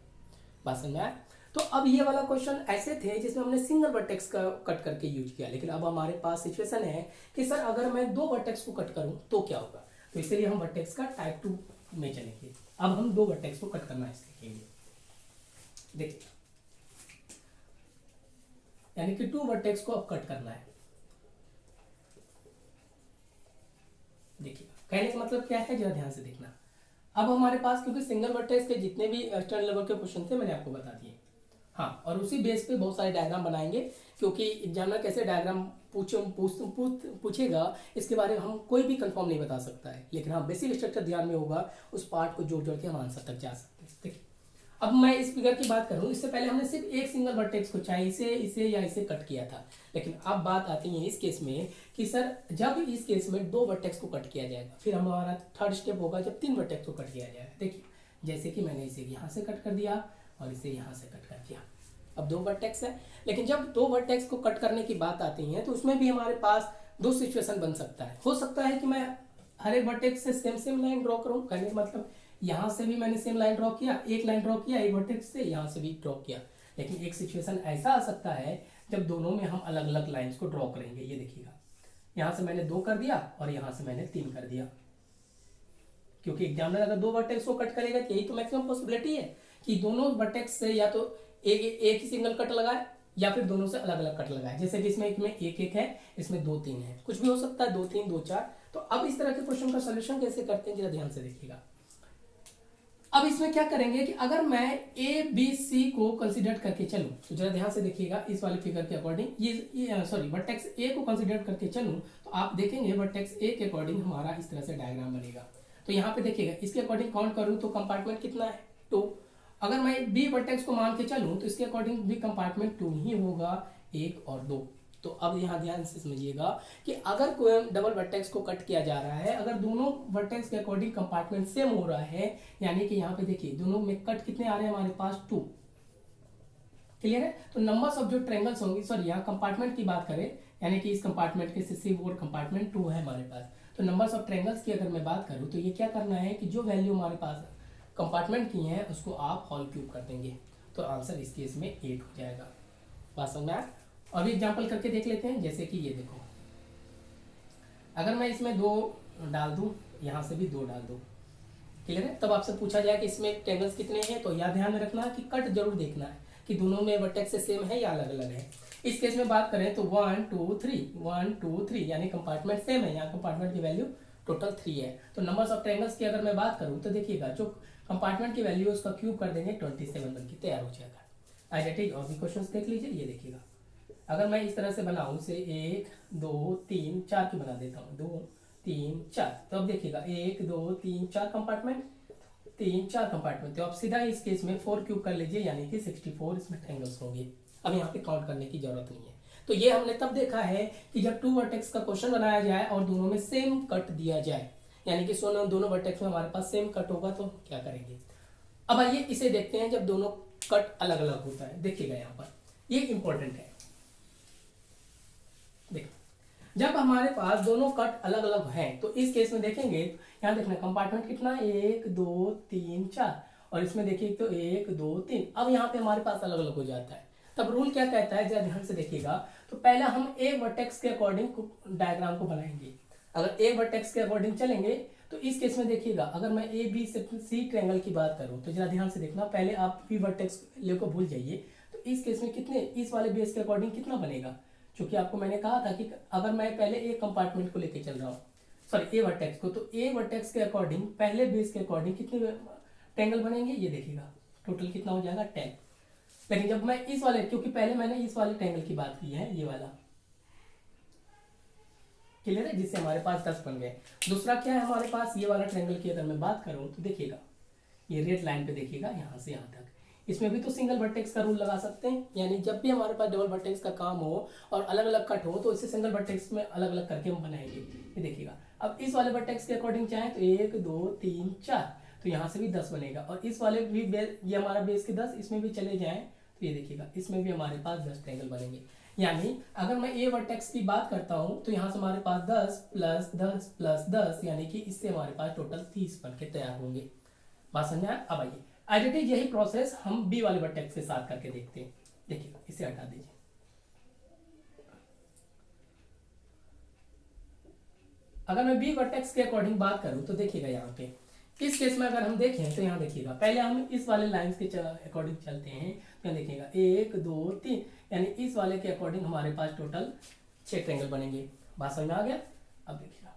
बात समझ में आया? तो अब ये वाला क्वेश्चन ऐसे थे जिसमें हमने सिंगल वर्टेक्स का कट करके यूज किया, लेकिन अब हमारे पास सिचुएशन है कि सर अगर मैं 2 वर्टेक्स को कट करूं तो क्या होगा। तो इसलिए हम वर्टेक्स का टाइप 2 में चलेंगे। अब हम 2 वर्टेक्स को कट करना सीखेंगे। देखिए, यानी कि 2 वर्टेक्स को अब कट करना है। देखिए, कहने का मतलब क्या है, जरा ध्यान से देखना। अब हमारे पास क्योंकि सिंगल वर्टेक्स के जितने भी एक्सटर्नल लेवल के क्वेश्चन थे मैंने आपको बता दिए, हाँ, और उसी बेस पे बहुत सारे डायग्राम बनाएंगे, क्योंकि एग्जामिनर कैसे डायग्राम पूछेगा इसके बारे में हम कोई भी कंफर्म नहीं बता सकता है, लेकिन हाँ बेसिक स्ट्रक्चर ध्यान में होगा, उस पार्ट को जोड़ जोड़ के हम आंसर तक जा सकते हैं। देखिए, अब मैं इस फिगर की बात करूं, इससे पहले हमने सिर्फ एक सिंगल वर्टेक्स को चाहे इसे या इसे कट किया था, लेकिन अब बात आती है इस केस में कि सर जब इस केस में 2 वर्टेक्स को कट किया जाएगा, फिर हमारा थर्ड स्टेप होगा जब 3 वर्टेक्स को कट किया जाएगा। देखिए, जैसे कि मैंने इसे यहाँ से कट कर दिया और इसे यहाँ से कट कर दिया, अब 2 वर्टेक्स है। लेकिन जब 2 वर्टेक्स को कट करने की बात आती है तो उसमें भी हमारे पास 2 सिचुएशन बन सकता है। हो सकता है कि मैं हर एक वर्टेक्स से सेम लाइन ड्रॉ करूँ, कहने का मतलब यहाँ से भी मैंने सेम लाइन ड्रॉ किया, एक लाइन ड्रॉ किया एक वर्टेक्स से, यहाँ से भी ड्रॉ किया। लेकिन एक सिचुएशन ऐसा आ सकता है जब दोनों में हम अलग अलग लाइंस को ड्रॉ करेंगे। ये देखिएगा, यहाँ से मैंने 2 कर दिया और यहाँ से मैंने 3 कर दिया, क्योंकि एग्जामिनर अगर 2 वर्टेक्स को कट करेगा तो यही तो मैक्सिमम पॉसिबिलिटी है कि दोनों वर्टेक्स से या तो एक ही सिंगल कट लगाए या फिर दोनों से अलग अलग कट लगाए। जैसे कि इसमें एक है, इसमें 2 3 है, कुछ भी हो सकता है, 2 3 2 4। तो अब इस तरह के क्वेश्चन का सोल्यूशन कैसे करते हैं जरा ध्यान से देखिएगा। अब इसमें क्या करेंगे कि अगर मैं ए बी सी को कंसीडर करके चलूं, तो जरा ध्यान से देखिएगा इस वाले फिगर के अकॉर्डिंग, वर्टेक्स ए को कंसीडर करके चलूं तो आप देखेंगे वर्टेक्स ए के अकॉर्डिंग हमारा इस तरह से डायग्राम बनेगा। तो यहाँ पे देखिएगा इसके अकॉर्डिंग काउंट करूं तो कंपार्टमेंट कितना है 2। अगर मैं बी वर्टेक्स को मान के चलूं तो इसके अकॉर्डिंग भी कंपार्टमेंट 2 ही होगा, 1 और 2। तो अब यहाँ ध्यान से समझिएगा कि अगर कोई डबल वर्टेक्स को कट किया जा रहा है, अगर दोनों वर्टेक्स के अकॉर्डिंग कंपार्टमेंट सेम हो रहा है, यानी कि यहाँ पे देखिए दोनों में कट कितने आ रहे हैं हमारे पास 2। क्लियर है? तो नंबर्स ऑफ जो ट्रायंगल्स होंगे, सॉरी यहाँ कंपार्टमेंट की बात करें, यानी कि इस कंपार्टमेंट के सिर्फ और कंपार्टमेंट 2 है हमारे पास। तो नंबर्स ऑफ ट्रायंगल्स की अगर मैं बात करूँ तो ये क्या करना है कि जो वैल्यू हमारे पास कंपार्टमेंट की है उसको आप होल क्यूब कर देंगे, तो आंसर इस केस में 8 हो जाएगा। बात समझ में आया? और भी एग्जाम्पल करके देख लेते हैं, जैसे कि ये देखो, अगर मैं इसमें 2 डाल दूं, यहाँ से भी 2 डाल दूं, क्लियर है? तब आपसे पूछा जाए कि इसमें ट्रायंगल्स कितने हैं, तो यह ध्यान में रखना है कि कट जरूर देखना है कि दोनों में वर्टेक्स से सेम है या अलग अलग है। इस केस में बात करें तो 1 2 3 1 2 3, यानी कंपार्टमेंट सेम है, यहाँ कंपार्टमेंट की वैल्यू टोटल 3 है। तो नंबर्स ऑफ ट्रायंगल्स की अगर मैं बात करूँ तो देखिएगा जो कंपार्टमेंट की वैल्यू है उसका क्यूब कर देंगे 27 बन के तैयार हो जाएगा। आई डेट इज और भी क्वेश्चन देख लीजिए। ये देखिएगा अगर मैं इस तरह से बनाऊं से 1 2 3 4 की बना देता हूँ 2 3 4, तो अब देखिएगा 1 2 3 4 कंपार्टमेंट 3 4 कंपार्टमेंट, तो अब सीधा इस केस में 4 क्यूब कर लीजिए यानी कि 64 इसमें ट्रायंगल्स होंगे। अब यहाँ पे काउंट करने की जरूरत नहीं है। तो ये हमने तब देखा है कि जब 2 वर्टेक्स का क्वेश्चन बनाया जाए और दोनों में सेम कट दिया जाए, यानी कि दोनों वर्टेक्स में हमारे पास सेम कट होगा तो क्या करेंगे। अब आइए इसे देखते हैं जब दोनों कट अलग अलग होता है। देखिएगा यहाँ पर ये इंपॉर्टेंट है। देखो जब हमारे पास दोनों कट अलग अलग हैं तो इस केस में देखेंगे यहाँ देखना कंपार्टमेंट कितना 1 2 3 4 और इसमें देखिए तो 1 2 3। अब यहाँ पे हमारे पास अलग अलग हो जाता है। तब रूल क्या कहता है जरा ध्यान से देखिएगा। तो पहले हम ए वर्टेक्स के अकॉर्डिंग डायग्राम को बनाएंगे। अगर ए वर्टेक्स के अकॉर्डिंग चलेंगे तो इस केस में देखिएगा अगर मैं ए बी सी ट्रायंगल की बात करूं तो जरा ध्यान से देखना। पहले आप बी वर्टेक्स ले को भूल जाइए। तो इस केस में कितने इस वाले बेस के अकॉर्डिंग कितना बनेगा, क्योंकि आपको मैंने कहा था कि अगर मैं पहले ए कंपार्टमेंट को लेके चल रहा हूँ सॉरी ए वर्टेक्स को, तो ए वर्टेक्स के अकॉर्डिंग पहले बेस के अकॉर्डिंग कितने ट्रायंगल बनेंगे। ये देखिएगा टोटल कितना हो जाएगा 10। लेकिन जब मैं इस वाले, क्योंकि पहले मैंने इस वाले ट्रायंगल की बात की है, ये वाला क्लियर है, जिससे हमारे पास 10 बन गए। दूसरा क्या है हमारे पास ये वाला ट्रायंगल की अगर मैं बात करूं तो देखिएगा ये रेड लाइन पे देखिएगा यहाँ से यहाँ तक, इसमें भी तो सिंगल वर्टेक्स का रूल लगा सकते हैं। यानी जब भी हमारे पास डबल वर्टेक्स का काम हो और अलग अलग कट हो तो इसे सिंगल वर्टेक्स में अलग अलग करके हम बनाएंगे। ये देखिएगा अब इस वाले वर्टेक्स के अकॉर्डिंग चाहे तो 1 2 3 4, तो यहाँ से भी 10 बनेगा और इस वाले भी ये हमारा बेस के 10 इसमें भी चले जाए तो ये देखिएगा इसमें भी हमारे पास 10 ट्रायंगल बनेंगे। यानी अगर मैं ए वर्टेक्स की बात करता हूँ तो यहाँ से हमारे पास 10 प्लस 10 प्लस 10 यानी कि इससे हमारे पास टोटल 30 बन के तैयार होंगे। बात समझ आया। अब आइए आइडेंटिटी यही प्रोसेस हम बी वाले वर्टेक्स के साथ करके देखते हैं। देखिएगा इसे हटा दीजिए। अगर मैं बी वर्टेक्स के अकॉर्डिंग बात करूं तो देखिएगा यहाँ पे इस केस में अगर हम देखें तो यहाँ देखिएगा पहले हम इस वाले लाइंस के अकॉर्डिंग चलते हैं। तो देखिएगा 1 2 3 यानी इस वाले के अकॉर्डिंग हमारे पास टोटल 6 ट्रायंगल बनेंगे। बात समझ में आ गया। अब देखिएगा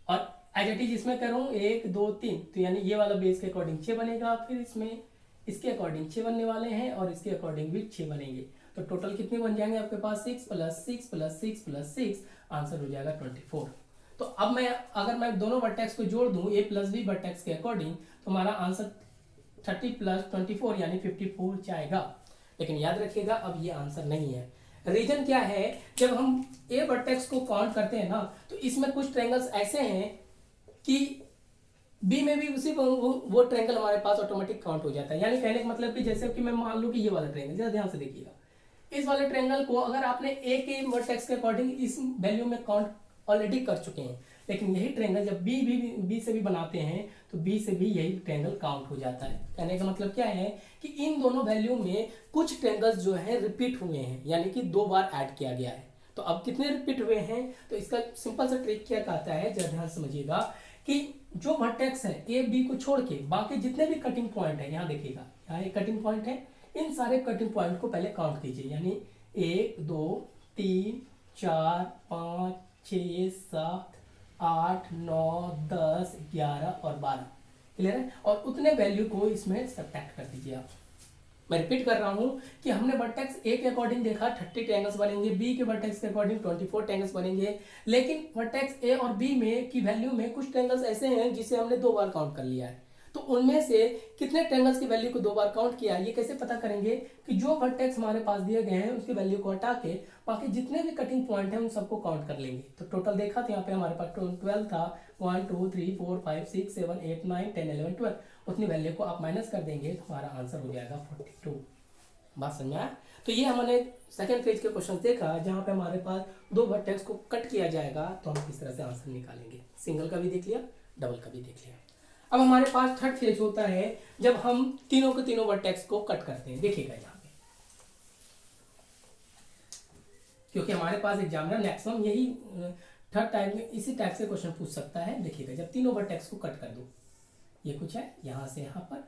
और आइडेंटिटी जिसमें करूँ 1 2 3 तो यानी ये वाला बेस के अकॉर्डिंग 6 बनेगा, फिर इसमें इसके अकॉर्डिंग 6 बनने वाले हैं और इसके अकॉर्डिंग भी 6 बनेंगे। तो टोटल कितने बन जाएंगे आपके पास 6 प्लस 6 प्लस 6 प्लस 6, आंसर हो जाएगा 24। तो अब मैं अगर मैं दोनों वर्टेक्स को जोड़ दूं ए प्लस बी वर्टेक्स के अकॉर्डिंग तो हमारा आंसर 30 प्लस 24 यानी 54 जाएगा। लेकिन याद रखिएगा अब ये आंसर नहीं है। रीजन क्या है, जब हम ए वर्टेक्स को काउंट करते हैं ना तो इसमें कुछ ट्रायंगल्स ऐसे हैं कि बी में भी उसी वो ट्रायंगल हमारे पास ऑटोमेटिक काउंट हो जाता है। यानी कहने का मतलब कि जैसे कि मैं मान लूं कि ये वाला ट्रायंगल, जरा ध्यान से देखिएगा, इस वाले ट्रायंगल को अगर आपने ए के वर्टेक्स के अकॉर्डिंग इस वैल्यू में काउंट ऑलरेडी कर चुके हैं, लेकिन यही ट्रायंगल जब बी से भी बनाते हैं तो बी से भी यही ट्रायंगल काउंट हो जाता है। कहने का मतलब क्या है कि इन दोनों वैल्यू में कुछ ट्रायंगल्स जो है रिपीट हुए हैं, यानी कि 2 बार ऐड किया गया है। तो अब कितने रिपीट हुए हैं, तो इसका सिंपल सा ट्रिक क्या कहता है, जरा ध्यान समझिएगा कि जो वर्टेक्स है ए बी को छोड़ के बाकी जितने भी कटिंग पॉइंट है, यहाँ देखिएगा यहाँ एक कटिंग पॉइंट है, इन सारे कटिंग पॉइंट को पहले काउंट कीजिए। यानी 1 2 3 4 5 6 7 8 9 10 11 और 12, क्लियर है। और उतने वैल्यू को इसमें सब्ट्रैक्ट कर दीजिए आप। मैं रिपीट कर रहा हूं कि हमने वर्टेक्स ए के अकॉर्डिंग देखा 30 ट्रायंगल्स बनेंगे, बी के वर्टेक्स के अकॉर्डिंग 24 ट्रायंगल्स बनेंगे, लेकिन वर्टेक्स ए और बी में की वैल्यू में कुछ ट्रायंगल्स ऐसे हैं जिसे हमने 2 बार काउंट कर लिया है। तो उनमें से कितने ट्रायंगल्स की वैल्यू को 2 बार काउंट किया, ये कैसे पता करेंगे कि जो वर्टेक्स हमारे पास दिए गए हैं उसकी वैल्यू को हटा के बाकी जितने भी कटिंग पॉइंट हैं उन सबको काउंट कर लेंगे। तो टोटल देखा तो यहाँ पे हमारे पास 12 था, 1 2 3 4 5 6 7 8 9 10 11 12, उतनी वैल्यू को आप माइनस कर देंगे तो हमारा आंसर हो जाएगा 42। बात समझ में आया। तो ये हमने सेकंड फेज के क्वेश्चन देखा जहाँ पे हमारे पास 2 वर्टेक्स को कट किया जाएगा तो हम किस तरह से आंसर निकालेंगे। सिंगल का भी देख लिया, डबल का भी देख लिया। अब हमारे पास थर्ड फेज होता है जब हम तीनों के तीनों वर्टेक्स को कट करते हैं। देखिएगा यहाँ पे, क्योंकि हमारे पास एग्जामिनर मैक्सिमम यही थर्ड टाइप में इसी टाइप से क्वेश्चन पूछ सकता है। देखिएगा जब तीनों वर्टेक्स को कट कर दो, ये कुछ है यहाँ से यहाँ पर,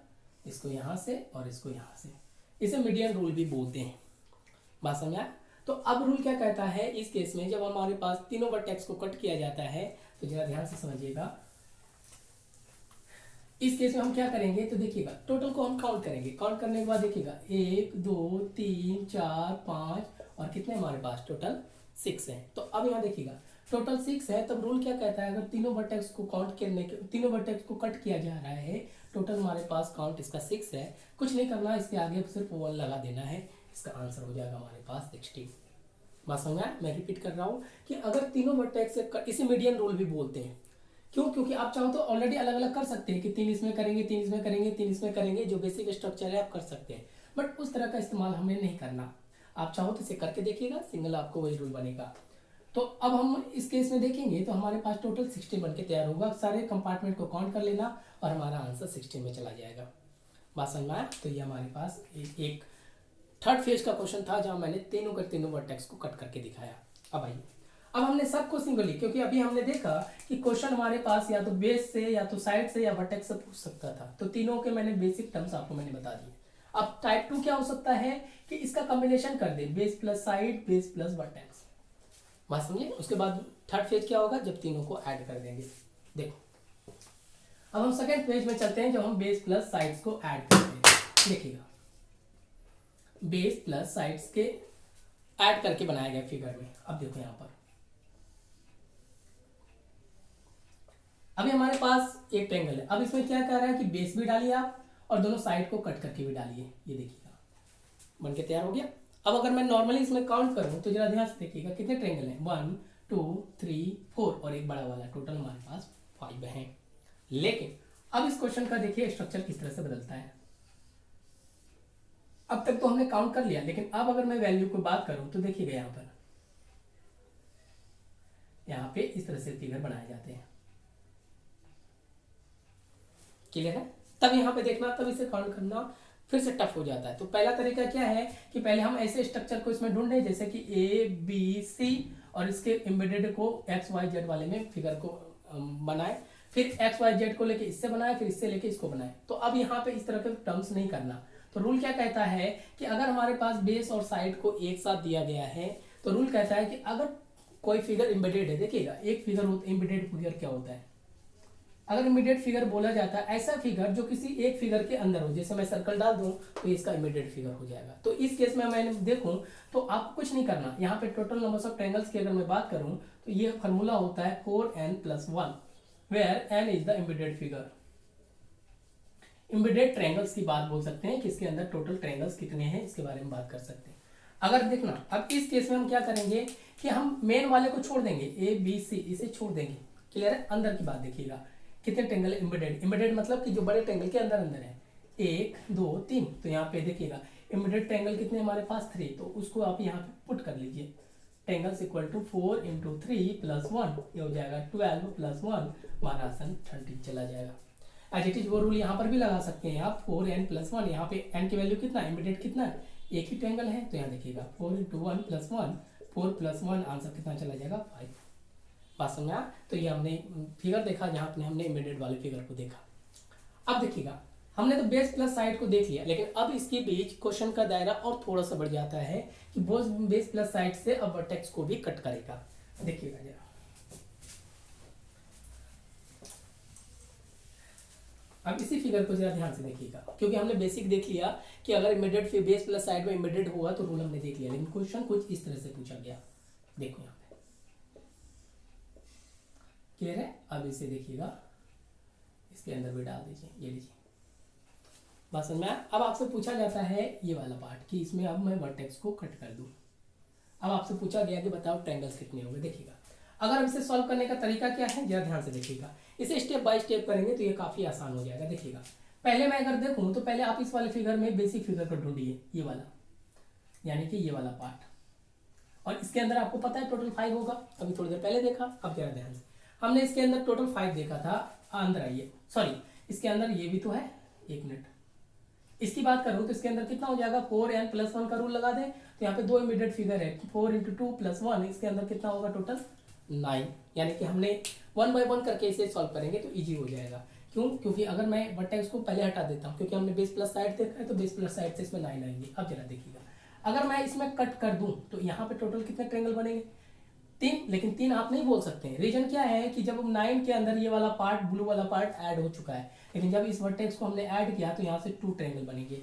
इसको यहाँ से और इसको यहाँ से, इसे मीडियन रूल भी बोलते हैं। बात समझा। तो अब रूल क्या कहता है, इस केस में जब हमारे पास तीनों वर्टेक्स को कट किया जाता है तो जरा ध्यान से समझिएगा। इस केस में हम क्या करेंगे तो देखिएगा, टोटल को हम काउंट करेंगे। काउंट करने के बाद देखिएगा 1 2 3 4 5 और कितने हमारे पास टोटल 6 है। तो अब यहाँ देखिएगा टोटल 6 है। तब रूल क्या कहता है, अगर तीनों वर्टेक्स को काउंट करने के, तीनों वर्टेक्स को कट किया जा रहा है, टोटल हमारे पास काउंट इसका 6 है। कुछ नहीं करना, इसके आगे सिर्फ 1 लगा देना है, इसका आंसर हो जाएगा हमारे पास 16। बात समझ आया? मैं रिपीट कर रहा हूँ कि अगर तीनों वर्टेक्स, इसे मीडियन रूल भी बोलते हैं। क्यों? क्योंकि आप चाहो तो ऑलरेडी अलग अलग कर सकते हैं कि 3 इसमें करेंगे, 3 इसमें करेंगे, 3 इसमें करेंगे, जो बेसिक स्ट्रक्चर है आप कर सकते हैं, बट उस तरह का इस्तेमाल हमें नहीं करना। आप चाहो तो इसे करके देखिएगा, सिंगल आपको वही रूल बनेगा। तो अब हम इस केस में देखेंगे तो हमारे पास टोटल 16 बन के तैयार होगा। सारे कंपार्टमेंट को काउंट कर लेना और हमारा आंसर 16 में चला जाएगा। बात समझ में आया? तो ये हमारे पास एक थर्ड फेज का क्वेश्चन था जहाँ मैंने तीनों के तीनों वर्टेक्स को कट करके दिखाया। अब आइए, अब हमने सबको सिंगली, क्योंकि अभी हमने देखा कि क्वेश्चन हमारे पास या तो बेस से या तो साइड से या वर्टेक्स से पूछ सकता था, तो तीनों के मैंने बेसिक टर्म्स आपको मैंने बता दिए। अब टाइप 2 क्या हो सकता है कि इसका कॉम्बिनेशन कर दे, base plus side, base plus vertex. बात समझिए? उसके बाद थर्ड फेज क्या होगा, जब तीनों को ऐड कर देंगे। देखो अब हम सेकेंड फेज में चलते हैं, जब हम बेस प्लस साइड्स को ऐड करते हैं। देखिएगा बेस प्लस साइड्स के ऐड करके बनाया गया फिगर में। अब देखो यहाँ पर अभी हमारे पास एक ट्रायंगल है। अब इसमें क्या कर रहा है कि बेस भी डालिए आप और दोनों साइड को कट करके भी डालिए। ये देखिएगा बन के तैयार हो गया। अब अगर मैं नॉर्मली इसमें काउंट करूं तो जरा ध्यान से देखिएगा कितने ट्रायंगल हैं, 1 2 3 4 और एक बड़ा वाला, टोटल हमारे पास 5 हैं। लेकिन अब इस क्वेश्चन का देखिए स्ट्रक्चर किस तरह से बदलता है। अब तक तो हमने काउंट कर लिया, लेकिन अब अगर मैं वैल्यू को बात करूं तो देखिएगा यहाँ पे इस तरह से फिगर बनाए जाते हैं। क्लियर है? तब यहाँ पे देखना, तब इसे काउंट करना फिर से टफ हो जाता है। तो पहला तरीका क्या है कि पहले हम ऐसे स्ट्रक्चर को इसमें ढूंढें जैसे कि ABC और इसके एम्बेडेड को XYZ वाले में फिगर को बनाए, फिर XYZ को लेके इससे बनाए, फिर इससे लेके इसको बनाए। तो अब यहाँ पे इस तरह के टर्म्स नहीं करना। तो रूल क्या कहता है कि अगर हमारे पास बेस और साइड को एक साथ दिया गया है तो रूल कहता है कि अगर कोई फिगर एम्बेडेड है, देखिएगा एक फिगर होता है, एम्बेडेड फिगर क्या होता है, अगर इमीडिएट फिगर बोला जाता है ऐसा फिगर जो किसी एक फिगर के अंदर हो, जैसे मैं सर्कल डाल दूं तो इसका इमीडिएट फिगर हो जाएगा। तो इस केस में मैंने देखूं तो आपको कुछ नहीं करना। यहाँ पे टोटल नंबर्स ऑफ ट्रायंगल्स की अगर मैं बात करूं तो ये फॉर्मूला होता है 4n+1 where n is the immediate figure. Immediate triangles की बात बोल सकते हैं कि इसके अंदर टोटल ट्रायंगल्स कितने हैं, इसके बारे में बात कर सकते हैं। अगर देखना, अब इस केस में हम क्या करेंगे कि हम मेन वाले को छोड़ देंगे, ABC इसे छोड़ देंगे। क्लियर है? अंदर की बात देखिएगा कितने ट्रायंगल एम्बेडेड, एम्बेडेड मतलब कि जो बड़े ट्रायंगल के अंदर अंदर है, 1 2 3। तो यहाँ पे देखिएगा एम्बेडेड ट्रायंगल कितने हमारे पास 3, तो उसको आप यहाँ पे पुट कर लीजिए। ट्रायंगल्स इक्वल टू 4 × 3 + 1, ये हो जाएगा 12 + 1, हमारा आंसर 30 चला जाएगा। एज इट इज वो रूल यहाँ पर भी लगा सकते हैं आप, 4n+1। यहाँ पे n की वैल्यू कितना, एम्बेडेड कितना है, एक ही ट्रायंगल है, तो यहाँ देखिएगा 4 × 1 + 1, 4 + 1, आंसर कितना चला जाएगा 5। बात समझ आया? तो ये हमने फिगर देखा जहाँ पे हमने इमीडिएट वाले फिगर को देखा। अब देखिएगा हमने तो बेस प्लस साइड को देख लिया, लेकिन अब इसके बीच क्वेश्चन का दायरा और थोड़ा सा बढ़ जाता है कि बेस प्लस साइड से अब वर्टेक्स को भी कट करेगा। देखिएगा जरा, अब इसी फिगर को जरा ध्यान से देखिएगा, क्योंकि हमने बेसिक देख लिया कि अगर इमीडिएट बेस प्लस साइड में इमीडिएट हुआ तो रूल हमने देख लिया, लेकिन क्वेश्चन कुछ इस तरह से पूछा गया। देखो यहाँ पे क्लियर है? अब इसे देखिएगा, इसके अंदर भी डाल दीजिए, ये लीजिए। बात समझ में आया? अब आपसे पूछा जाता है ये वाला पार्ट कि इसमें अब मैं वर्टेक्स को कट कर दूं। अब आपसे पूछा गया कि बताओ ट्रायंगल्स कितने होंगे। देखिएगा अगर इसे सॉल्व करने का तरीका क्या है, जरा ध्यान से देखिएगा। इसे स्टेप बाय स्टेप करेंगे तो ये काफी आसान हो जाएगा। देखिएगा पहले मैं अगर देखूं तो पहले आप इस वाले फिगर में बेसिक फिगर को ढूंढिए, ये वाला, यानी कि ये वाला पार्ट, और इसके अंदर आपको पता है टोटल 5 होगा। अभी थोड़ी देर पहले देखा, अब जरा ध्यान से, हमने इसके अंदर टोटल 5 देखा था। अंदर आइए, सॉरी इसके अंदर ये भी तो है, एक मिनट, इसकी बात करूं तो इसके अंदर कितना हो जाएगा, 4n+1 का रूल लगा दें तो यहाँ पे 2 इमीडिएट फिगर है, 4 × 2 + 1, इसके अंदर कितना होगा टोटल 9। यानी कि हमने 1 बाय 1 करके इसे सॉल्व करेंगे तो इजी हो जाएगा। क्यों? क्योंकि अगर मैं वर्टेक्स को पहले हटा देता हूँ, क्योंकि हमने बेस प्लस साइड देखा है, तो बेस प्लस साइड से इसमें 9 आएंगे। अब जरा देखिएगा अगर मैं इसमें कट कर दूं तो यहाँ पे टोटल कितने ट्रायंगल बनेंगे, तीन, लेकिन तीन आप नहीं बोल सकते। रीजन क्या है कि जब 9 के अंदर ये वाला पार्ट, ब्लू वाला पार्ट ऐड हो चुका है, लेकिन जब इस वर्टेक्स को हमने ऐड किया तो यहाँ से 2 ट्रायंगल बनेंगे।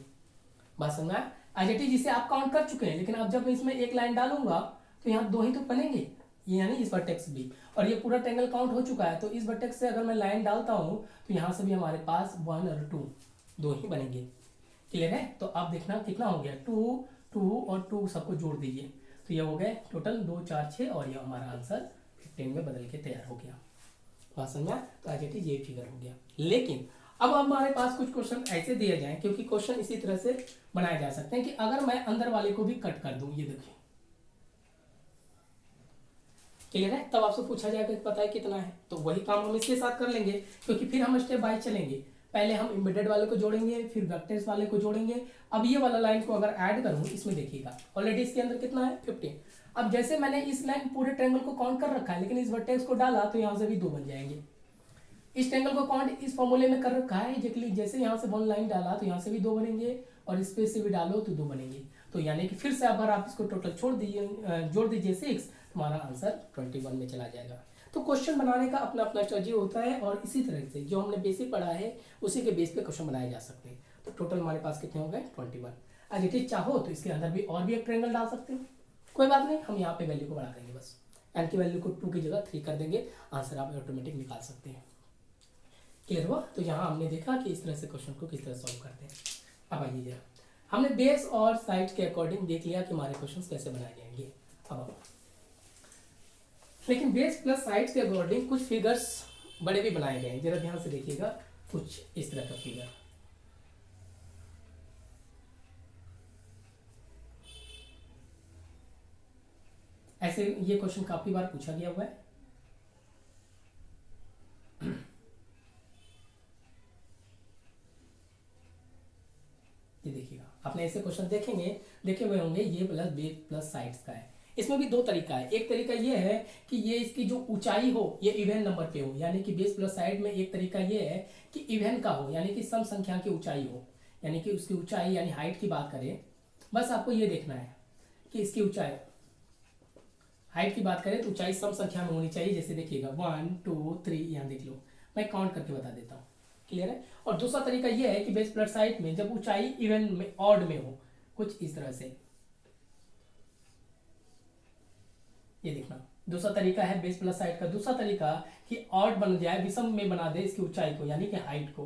बात समझ में? एज इट इज जिसे आप काउंट कर चुके हैं, लेकिन अब जब मैं इसमें एक लाइन डालूंगा तो यहाँ 2 ही तो बनेंगे, ये यानी इस वर्टेक्स भी, और ये पूरा ट्रायंगल काउंट हो चुका है। तो इस वर्टेक्स से अगर मैं लाइन डालता हूँ तो यहाँ से भी हमारे पास 1 और 2 दो ही बनेंगे। क्लियर है? तो आप देखना कितना हो गया, 2 2 और 2 सबको जोड़ दीजिए, तो ये हो गए टोटल 2 4 6, और ये हमारा आंसर 15 में बदल के तैयार हो गया। बात समझा? तो एज इट इज ये फिगर हो गया। लेकिन अब हमारे पास कुछ क्वेश्चन ऐसे दिए जाएं, क्योंकि क्वेश्चन इसी तरह से बनाए जा सकते हैं कि अगर मैं अंदर वाले को भी कट कर दूं, ये देखिए, क्लियर है? तब आपसे पूछा जाएगा कि पता है कितना है, तो वही काम हम इसके साथ कर लेंगे, क्योंकि फिर हम स्टेप बाय चलेंगे। पहले हम एम्बेडेड वाले को जोड़ेंगे, फिर वेक्टर्स वाले को जोड़ेंगे। अब ये वाला लाइन को अगर ऐड करूं, इसमें देखिएगा ऑलरेडी इसके अंदर कितना है, 15। अब जैसे मैंने इस लाइन पूरे ट्रायंगल को काउंट कर रखा है, लेकिन इस वर्टेक्स को डाला तो यहाँ से भी 2 बन जाएंगे। इस ट्रायंगल को काउंट इस फॉर्मूले में कर रखा है, जैसे यहाँ से 1 लाइन डाला तो यहाँ से भी 2 बनेंगे, और इस पे से भी डालो तो 2 बनेंगे। तो यानी कि फिर से अगर आप इसको टोटल जोड़ दीजिए 6, हमारा आंसर 21 में चला जाएगा। तो क्वेश्चन बनाने का अपना अपना स्ट्रेटजी होता है, और इसी तरह से जो हमने बेसिक पढ़ा है उसी के बेस पे क्वेश्चन बनाए जा सकते हैं। तो टोटल हमारे पास कितने हो गए, 21। एज इट इज चाहो तो इसके अंदर भी और भी एक ट्रायंगल डाल सकते हो, कोई बात नहीं, हम यहाँ पे वैल्यू को बढ़ा देंगे, बस एन की वैल्यू को 2 की जगह 3 कर देंगे, आंसर आप ऑटोमेटिक निकाल सकते हैं। क्लियर हुआ? तो यहाँ हमने देखा कि इस तरह से क्वेश्चन को किस तरह सॉल्व करते हैं। अब आइए जरा, हमने बेस और साइड के अकॉर्डिंग देख लिया कि हमारे क्वेश्चन कैसे बनाए जाएंगे। अब लेकिन बेस प्लस साइड के अकॉर्डिंग कुछ फिगर्स बड़े भी बनाए गए हैं, जरा ध्यान से देखिएगा। कुछ इस तरह का फिगर, ऐसे ये क्वेश्चन काफी बार पूछा गया हुआ है। ये देखिएगा, आपने ऐसे क्वेश्चन देखे हुए होंगे। ये प्लस बेस प्लस साइड्स का है। इसमें भी 2 तरीका है। एक तरीका ये है कि ये इसकी जो ऊंचाई हो ये इवन नंबर पे हो, यानी कि बेस प्लस साइड में एक तरीका ये है कि इवन का हो, यानी कि सम संख्या की ऊंचाई हो, यानी कि उसकी ऊंचाई यानी हाइट की बात करें। बस आपको ये देखना है कि इसकी ऊंचाई, हाइट की बात करें तो ऊंचाई सम संख्या में होनी चाहिए। जैसे देखिएगा 1 2 3, यहाँ देख लो, मैं काउंट करके बता देता हूँ। क्लियर है? और दूसरा तरीका ये है कि बेस प्लस साइड में जब ऊंचाई इवन में ऑड में हो, कुछ इस तरह से। ये देखना, दूसरा तरीका है बेस प्लस साइड का। दूसरा तरीका कि ऑड बन जाए, विषम में बना दे इसकी ऊंचाई को, यानी कि हाइट को।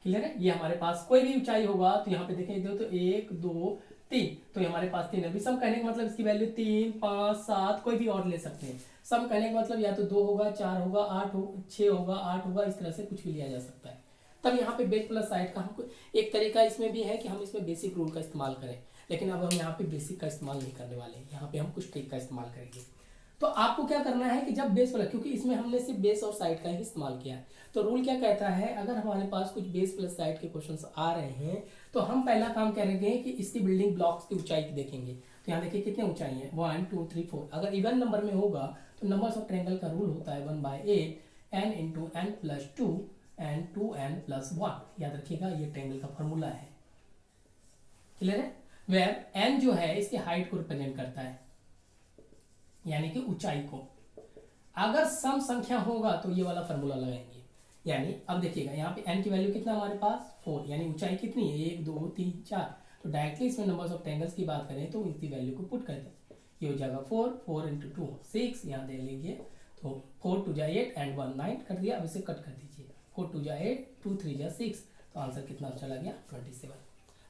क्लियर है? ये हमारे पास कोई भी ऊंचाई होगा तो यहाँ पे देखें तो 1 2 3, तो हमारे पास 3 है। विषम कहने का मतलब इसकी वैल्यू 3 5 7 कोई भी और ले सकते हैं। सम कहने का मतलब या तो 2 होगा, 4 होगा, 8 होगा, 6 होगा, 8 होगा, इस तरह से कुछ भी लिया जा सकता है। तब यहाँ पे बेस प्लस साइड का हमको एक तरीका इसमें भी है कि हम इसमें बेसिक रूल का इस्तेमाल करें, लेकिन अब हम यहाँ पे बेसिक का इस्तेमाल नहीं करने वाले हैं। यहाँ पे हम कुछ ट्रिक का इस्तेमाल करेंगे। तो आपको क्या करना है कि जब बेस प्लस, क्योंकि इसमें हमने सिर्फ बेस और साइड का ही इस्तेमाल किया है, तो रूल क्या कहता है, अगर हमारे पास कुछ बेस प्लस साइड के क्वेश्चंस आ रहे हैं तो हम पहला काम करेंगे कि इसकी बिल्डिंग ब्लॉक्स की ऊंचाई देखेंगे। तो यहाँ देखिए कितने ऊंचाई है, 1 2 3 4। अगर इवन नंबर में होगा तो नंबर्स ऑफ ट्रायंगल का रूल होता है 1/8 n into n plus 2 and 2n plus 1। याद रखिएगा, ये ट्रायंगल का फॉर्मूला है। क्लियर है? वेयर n जो है इसकी हाइट को रिप्रेजेंट करता है, यानी कि ऊंचाई को। अगर सम संख्या होगा तो ये वाला फॉर्मूला लगाएंगे। यानी अब देखिएगा यहाँ पे n की वैल्यू कितना हमारे पास 4, यानी ऊंचाई कितनी है 1 2 3 4। तो डायरेक्टली इसमें नंबर्स ऑफ ट्रायंगल्स की बात करें तो इनकी वैल्यू को पुट कर दें, ये हो जाएगा 4 4 इंटू 2 6, यहाँ दे लीजिए। तो 4 2 8 एंड 1 9 कर दिया। अब इसे कट कर दीजिए, 4 2 8 2 3 6, तो आंसर कितना चला गया 27।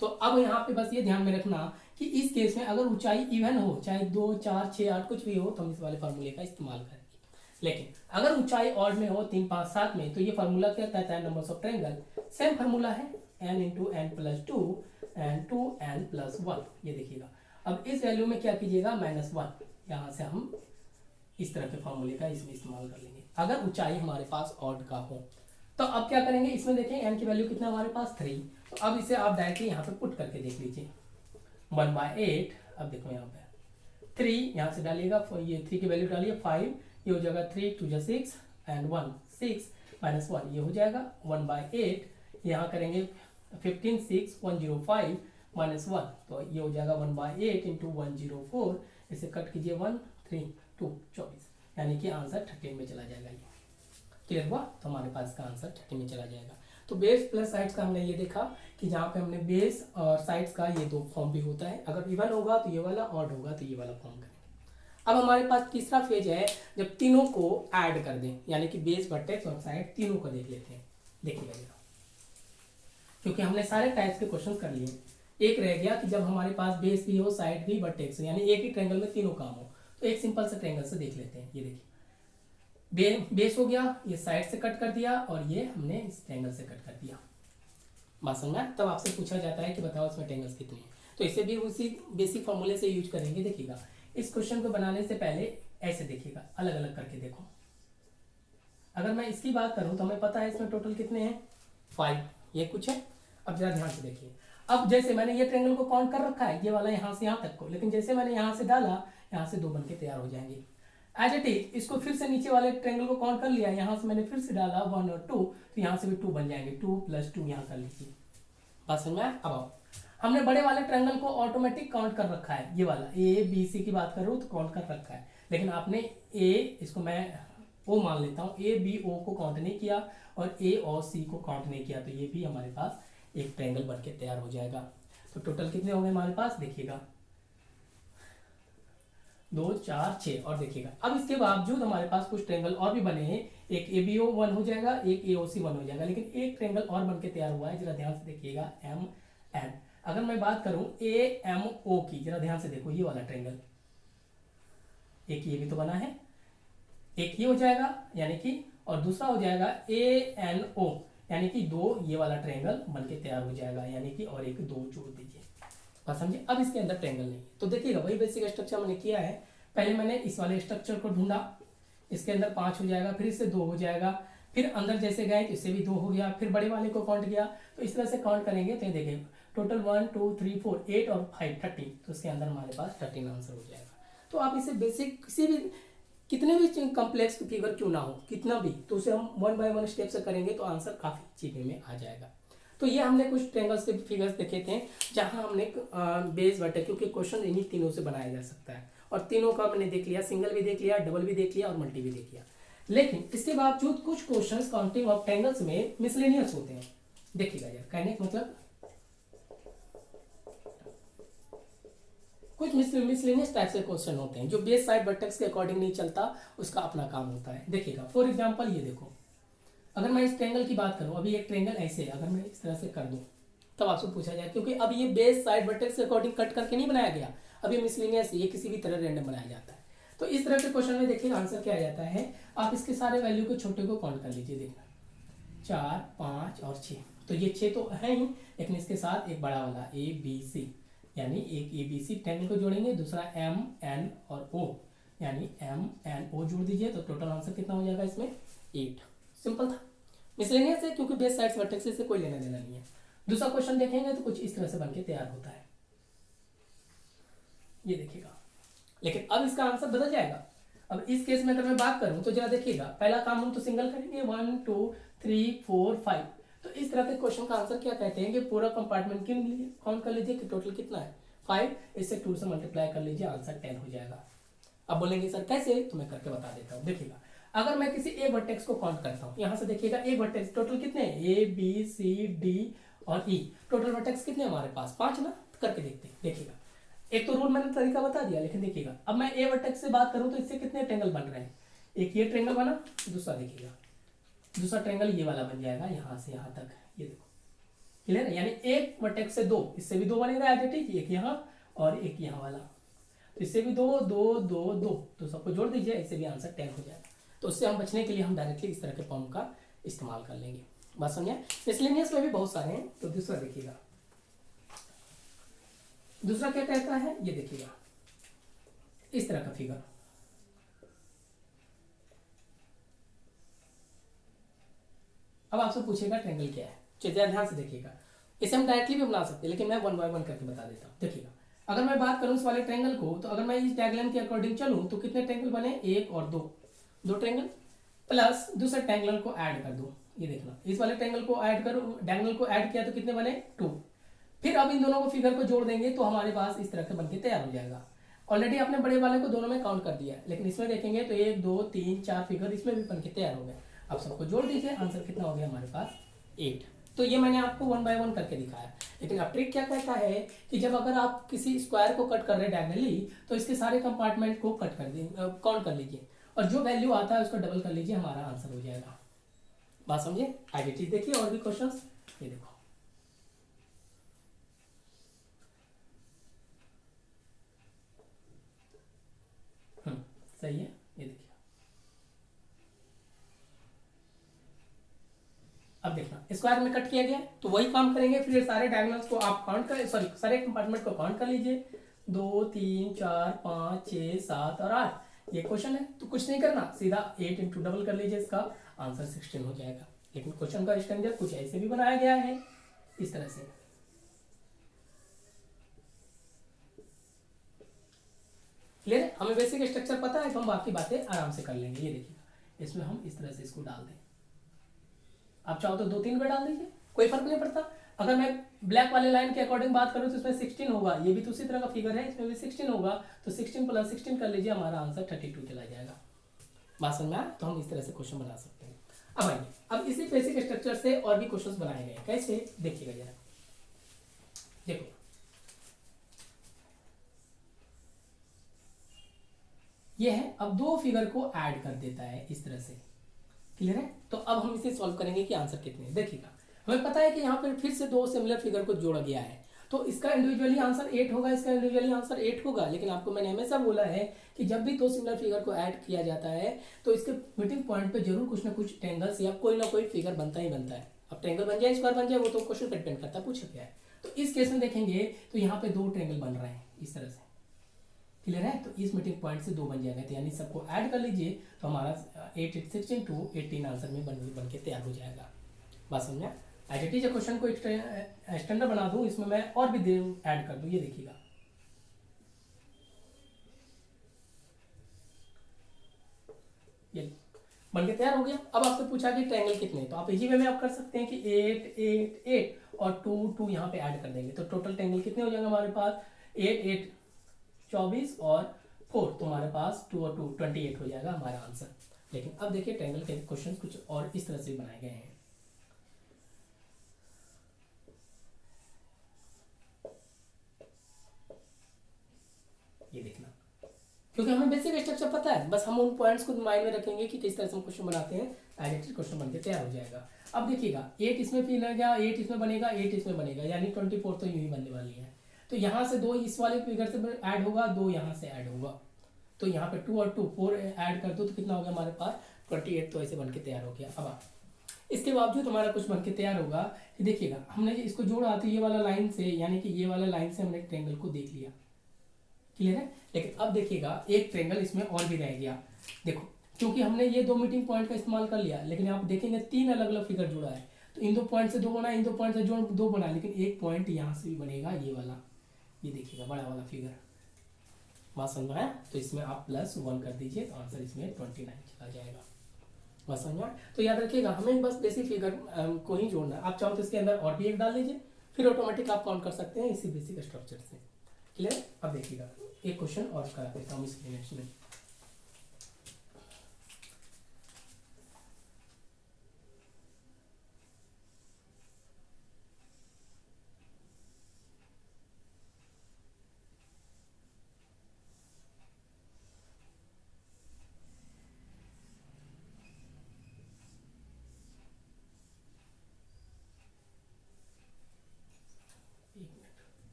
तो अब यहाँ पे बस ये ध्यान में रखना कि इस केस में अगर ऊंचाई इवन हो, चाहे 2 4 6 8 कुछ भी हो, तो हम इस वाले फार्मूले का इस्तेमाल करेंगे। लेकिन अगर ऊंचाई ऑड में हो 3 5 7 में, तो ये फार्मूला क्या कहता है, numbers of triangle. Same formula है n into n plus 2 and 2n plus 1। ये देखिएगा, अब इस वैल्यू में क्या कीजिएगा -1, यहाँ से हम इस तरह के फार्मूले का इसमें इस्तेमाल कर लेंगे अगर ऊंचाई हमारे पास ऑड का हो। तो अब क्या करेंगे, इसमें देखें n की वैल्यू कितना हमारे पास 3। तो अब इसे आप डायरेक्टली यहाँ पे पुट करके देख लीजिए 1/8। अब देखो यहाँ पे 3 यहाँ से डालिएगा, ये 3 की वैल्यू डालिए 5, ये हो जाएगा 3 2 6 एंड 1 6 -1, ये हो जाएगा 1/8। यहाँ करेंगे 15 6 105 -1, तो ये हो जाएगा 1/8 इंटू 104, इसे कट कीजिए 1 3 2 24, यानी कि आंसर 13 में चला जाएगा। ये क्लियर हुआ? तो हमारे पास का आंसर 13 में चला जाएगा। तो बेस प्लस साइड्स का हमने ये देखा कि जहाँ पे हमने बेस और साइड्स का ये दो फॉर्म भी होता है, अगर इवन होगा तो ये वाला, ऑड होगा तो ये वाला फॉर्म करेंगे। अब हमारे पास तीसरा फेज है जब तीनों को ऐड कर दें, यानी कि बेस वर्टेक्स और साइड तीनों को देख लेते हैं। देखिएगा जरा, क्योंकि हमने सारे टाइप्स के क्वेश्चन कर लिए, एक रह गया कि जब हमारे पास बेस भी हो साइड भी वर्टेक्स हो, यानी एक ही ट्रायंगल में तीनों काम हो। तो एक सिंपल से ट्रायंगल से देख लेते हैं। ये देखिए, बेस हो गया, ये साइड से कट कर दिया और ये हमने इस ट्रायंगल से कट कर दिया। बात समझा? तब आपसे पूछा जाता है कि बताओ इसमें ट्रायंगल्स कितने हैं, तो इसे भी उसी बेसिक फॉर्मूले से यूज करेंगे। देखिएगा, इस क्वेश्चन को बनाने से पहले ऐसे देखिएगा, अलग अलग करके देखो। अगर मैं इसकी बात करूं तो हमें पता है इसमें टोटल कितने हैं, 5, ये कुछ है। अब जरा ध्यान से देखिए, अब जैसे मैंने ये ट्रायंगल को काउंट कर रखा है, ये वाला यहाँ से यहाँ तक को, लेकिन जैसे मैंने यहाँ से डाला, यहाँ से 2 बन के तैयार हो जाएंगे। एज इट इज इसको फिर से नीचे वाले ट्रायंगल को काउंट कर लिया, यहाँ से मैंने फिर से डाला 1 और 2, तो यहाँ से भी 2 बन जाएंगे, 2 + 2 यहाँ कर लीजिए। बात समझ में? अब हमने बड़े वाले ट्रायंगल को ऑटोमेटिक काउंट कर रखा है, ये वाला ए बी सी की बात करूँ तो काउंट कर रखा है, लेकिन आपने ए, इसको मैं ओ मान लेता हूँ, ए बी ओ को काउंट नहीं किया और ए और सी को काउंट नहीं किया, तो ये भी हमारे पास एक ट्रायंगल बन के तैयार हो जाएगा। तो टोटल कितने होंगे हमारे पास, देखिएगा 2 4 6। और देखिएगा, अब इसके बावजूद हमारे पास कुछ ट्रायंगल और भी बने हैं, एक ए बी ओ 1 हो जाएगा, एक ए ओ सी 1 हो जाएगा, लेकिन एक ट्रायंगल और बन के तैयार हुआ है, जरा ध्यान से देखिएगा, एम एन। अगर मैं बात करूं ए एम ओ की, जरा ध्यान से देखो, ये वाला ट्रायंगल, एक ये भी तो बना है, एक ये हो जाएगा यानी कि, और दूसरा हो जाएगा ए एन ओ, यानी कि 2 ये वाला ट्रायंगल बन के तैयार हो जाएगा, यानी कि और एक 2 जोड़ दीजिए। बात समझे? अब इसके अंदर ट्रायंगल नहीं है, तो देखिएगा वही बेसिक स्ट्रक्चर मैंने किया है। पहले मैंने इस वाले स्ट्रक्चर को ढूंढा, इसके अंदर 5 हो जाएगा, फिर इससे 2 हो जाएगा, फिर अंदर जैसे गए तो इससे भी 2 हो गया, फिर बड़े वाले को काउंट किया, तो इस तरह से काउंट करेंगे तो देखिए टोटल 1 2 3 4 8 और 5 13, तो इसके अंदर हमारे पास 13 आंसर हो जाएगा। तो आप इसे बेसिक किसी भी, कितने भी कॉम्प्लेक्स फिगर क्यों ना हो, कितना भी, तो उसे हम 1 बाय 1 स्टेप से करेंगे तो आंसर काफी चीपे में आ जाएगा। तो ये हमने कुछ ट्रायंगल्स के फिगर्स देखे थे जहां हमने बेस वर्टेक्स, क्योंकि क्वेश्चन इन्हीं तीनों से बनाया जा सकता है, और तीनों का मैंने देख लिया, सिंगल भी देख लिया, डबल भी देख लिया और मल्टी भी देख लिया। लेकिन इसके बावजूद कुछ क्वेश्चंस काउंटिंग ऑफ ट्रायंगल्स में मिसलेनियस होते हैं। देखिएगा यार, कहने का मतलब कुछ मिसलेनियस टाइप से क्वेश्चन होते हैं जो बेस साइड वर्टेक्स के अकॉर्डिंग नहीं चलता, उसका अपना काम होता है। देखिएगा फॉर एग्जांपल ये देखो, अगर मैं इस ट्रायंगल की बात करूं, अभी एक ट्रायंगल ऐसे अगर मैं इस तरह से कर दूं तब आपसे पूछा जाए, क्योंकि अब ये बेस साइड वर्टेक्स के अकॉर्डिंग कट करके नहीं बनाया गया, अभी मिसलेनियस, ये किसी भी तरह रैंडम बनाया जाता है। तो इस तरह के क्वेश्चन में देखिए आंसर क्या आ जाता है, आप इसके सारे वैल्यू को छोटे को काउंट कर लीजिए, देखना 4 5 और 6, तो ये 6 तो है ही, लेकिन इसके साथ एक बड़ा वाला ए बी सी, यानी एक ए बी सी ट्रायंगल को जोड़ेंगे, दूसरा एम एन और ओ, यानी एम एन ओ जोड़ दीजिए, तो टोटल आंसर कितना हो जाएगा इसमें 8। सिंपल था, मिसलेनियस है क्योंकि बेस साइड्स वर्टेक्स से कोई लेना देना नहीं है। दूसरा क्वेश्चन देखेंगे तो कुछ इस तरह से बनके तैयार होता है, ये देखिएगा, लेकिन अब इसका आंसर बदल जाएगा। अब इस केस में अगर मैं बात करूं तो जरा देखिएगा, पहला काम हम तो सिंगल करेंगे 1 2 3 4 5, तो इस तरह के क्वेश्चन का आंसर क्या कहते हैं कि पूरा कंपार्टमेंट काउंट कर लीजिए कि टोटल कितना है 5, इससे 2 से मल्टीप्लाई कर लीजिए, आंसर 10 हो जाएगा। अब बोलेंगे सर कैसे, तो मैं करके बता देता हूँ। देखिएगा, अगर मैं किसी एक वर्टेक्स को काउंट करता हूँ, यहाँ से देखिएगा एक वर्टेक्स टोटल कितने हैं, ए बी सी डी और ई, टोटल वर्टेक्स कितने हमारे पास 5 ना, करके देखते हैं। देखिएगा, एक तो रूल मैंने तरीका बता दिया, लेकिन देखिएगा अब मैं ए वर्टेक्स से बात करूं तो इससे कितने ट्रायंगल बन रहे हैं, एक ये ट्रायंगल बना, दूसरा देखिएगा, दूसरा ट्रायंगल ये वाला बन जाएगा यहाँ से यहाँ तक, ये देखो क्लियर है, यानी एक वर्टेक्स से 2, इससे भी 2 बनेगा आइडेंटिटी, एक यहाँ और एक यहाँ वाला, तो इससे भी 2 2 2 2, तो सबको जोड़ दीजिए, इससे भी आंसर 10 हो जाएगा। तो उससे हम बचने के लिए हम डायरेक्टली इस तरह के फॉर्म का इस्तेमाल कर लेंगे। बात समझे? मिसलेनियस में भी बहुत सारे हैं, तो दूसरा देखिएगा, दूसरा क्या कहता है, ये देखिएगा इस तरह का फिगर, अब आपसे पूछेगा ट्रायंगल क्या है, चलिए ध्यान से देखिएगा, इसे हम डायरेक्टली भी बना सकते हैं, लेकिन मैं 1 बाय 1 करके बता देता हूँ। देखिएगा, अगर मैं बात करूँ इस वाले ट्रायंगल को, तो अगर मैं इस डायग्राम के अकॉर्डिंग चलूँ तो कितने ट्रायंगल बने, 1 और 2 ट्रायंगल, प्लस दूसरे ट्रायंगल को ऐड कर दो, ये देखना, इस वाले ट्रायंगल को ऐड करो, डायगोनल को ऐड किया तो कितने बने 2, फिर अब इन दोनों को फिगर को जोड़ देंगे तो हमारे पास इस तरह के बनके तैयार हो जाएगा। ऑलरेडी आपने बड़े वाले को दोनों में काउंट कर दिया है, लेकिन इसमें देखेंगे तो 1 2 3 4 फिगर इसमें भी बन के तैयार हो गए। अब सबको जोड़ दीजिए, आंसर कितना हो गया हमारे पास 8। तो ये मैंने आपको 1 बाय 1 करके दिखाया। लेकिन अब ट्रिक क्या कहता है कि जब अगर आप किसी स्क्वायर को कट कर रहे हैं डायगनली, तो इसके सारे कंपार्टमेंट को कट कर दीजिए, काउंट कर लीजिए, और जो वैल्यू आता है उसको डबल कर लीजिए, हमारा आंसर हो जाएगा। बात समझे? आगे चीज देखिए, और भी क्वेश्चंस, ये देखो। सही है, ये देखिए। अब देखना, स्क्वायर में कट किया गया तो वही काम करेंगे, फिर सारे डायगोनल्स को आप काउंट कर, सॉरी सारे कंपार्टमेंट को काउंट कर लीजिए, 2 3 4 5 6 7 और 8। ये क्वेश्चन है तो कुछ नहीं करना, सीधा 8 इंटू डबल कर लीजिए, इसका आंसर 16 हो जाएगा। लेकिन क्वेश्चन का स्ट्रक्चर कुछ ऐसे भी बनाया गया है, इस तरह से। क्लियर है? हमें बेसिक स्ट्रक्चर पता है तो हम बाकी बातें आराम से कर लेंगे। ये देखिएगा, इसमें हम इस तरह से इसको डाल दें। आप चाहो तो 2 3 बार डाल दीजिए, कोई फर्क नहीं पड़ता। अगर मैं ब्लैक वाले लाइन के अकॉर्डिंग बात करूं तो इसमें 16 होगा, ये भी तो उसी तरह का फिगर है, इसमें भी 16 होगा, तो 16 प्लस 16 कर लीजिए, हमारा आंसर 32 चला जाएगा। बात समझ में आया? तो हम इस तरह से क्वेश्चन बना सकते हैं। अब आइए, अब इसी बेसिक स्ट्रक्चर से और भी क्वेश्चंस बनाए गए, कैसे देखिएगा जरा। देखो, ये है, अब 2 फिगर को ऐड कर देता है इस तरह से। क्लियर है? तो अब हम इसे सॉल्व करेंगे कि आंसर कितने हैं। देखिएगा, हमें पता है कि यहाँ पर फिर से 2 सिमिलर फिगर को जोड़ा गया है, तो इसका इंडिविजुअली आंसर 8 होगा, इसका इंडिविजुअली आंसर 8 होगा। लेकिन आपको मैंने हमेशा बोला है कि जब भी 2 सिमिलर फिगर को ऐड किया जाता है तो इसके मीटिंग पॉइंट पे जरूर कुछ ना कुछ ट्रायंगल्स या कोई ना कोई फिगर बनता ही बनता है। अब ट्रायंगल बन जाए, स्क्वायर बन जाए, वो तो क्वेश्चन पे डिपेंड करता है, पूछा गया है। तो इस केस में देखेंगे तो यहाँ पे 2 ट्रायंगल बन रहे हैं इस तरह से। क्लियर है? तो इस मीटिंग पॉइंट से 2 बन जाएगा, तो यानी सबको ऐड कर लीजिए, तो हमारा 8 8 16 टू 18 आंसर में बन के तैयार हो जाएगा। बात समझा? एज इट इज क्वेश्चन को स्टैंडर्ड बना दूं, इसमें मैं और भी ऐड कर दूं। ये देखिएगा, ये बन के तैयार हो गया। अब आपसे पूछा कि ट्रायंगल कितने, तो आप इजी वे में आप कर सकते हैं कि 8 8 8 और 2 2 यहाँ पे ऐड कर देंगे, तो टोटल ट्रायंगल कितने हो जाएंगे हमारे पास? 8 8 24 और 4, तो हमारे पास 2 और 2 28 हो जाएगा हमारा आंसर। लेकिन अब देखिए, ट्रायंगल के क्वेश्चन कुछ और इस तरह से बनाए गए हैं। ये देखना, क्योंकि हमें बेसिक स्ट्रक्चर पता है, बस हम उन पॉइंट्स को माइंड में रखेंगे कि किस तरह से हम क्वेश्चन बनाते हैं, डायरेक्टली क्वेश्चन बनके तैयार हो जाएगा। अब देखिएगा, 8 इसमें फिर गया, 8 इसमें बनेगा, 8 इसमें बनेगा, यानी 24 तो यूं ही बनने वाली है। तो यहाँ से 2 इस वाले फिगर से ऐड होगा, 2 यहाँ से ऐड होगा, तो यहाँ पे 2 और 2 4 ऐड कर दो तो कितना हो गया हमारे पास? 28। तो ऐसे बन के तैयार हो गया। अब इसके बावजूद हमारा कुछ बन के तैयार होगा कि देखिएगा, हमने इसको जोड़ा तो ये वाला लाइन से, यानी कि ये वाला लाइन से हमने ट्रायंगल को देख लिया। क्लियर है? लेकिन अब देखिएगा, एक ट्रायंगल इसमें और भी रह गया। देखो, क्योंकि हमने ये 2 मीटिंग पॉइंट का इस्तेमाल कर लिया, लेकिन आप देखेंगे 3 अलग अलग फिगर जुड़ा है, तो इन 2 पॉइंट से 2 बना, इन 2 पॉइंट से 2 बना, लेकिन एक पॉइंट यहाँ से भी बनेगा, ये वाला, ये देखिएगा बड़ा वाला फिगर। बात समझ में आया? तो इसमें आप +1 कर दीजिए, तो आंसर इसमें 29 चला जाएगा। बात समझ में आया? तो याद रखिएगा, हमें बस बेसिक फिगर को ही जोड़ना है। आप चाहो तो इसके अंदर और भी एक डाल दीजिए, फिर ऑटोमेटिक आप काउंट कर सकते हैं इसी बेसिक स्ट्रक्चर से। क्लियर? अब देखिएगा, एक क्वेश्चन और करा देता हूँ इसके नेक्स्ट में।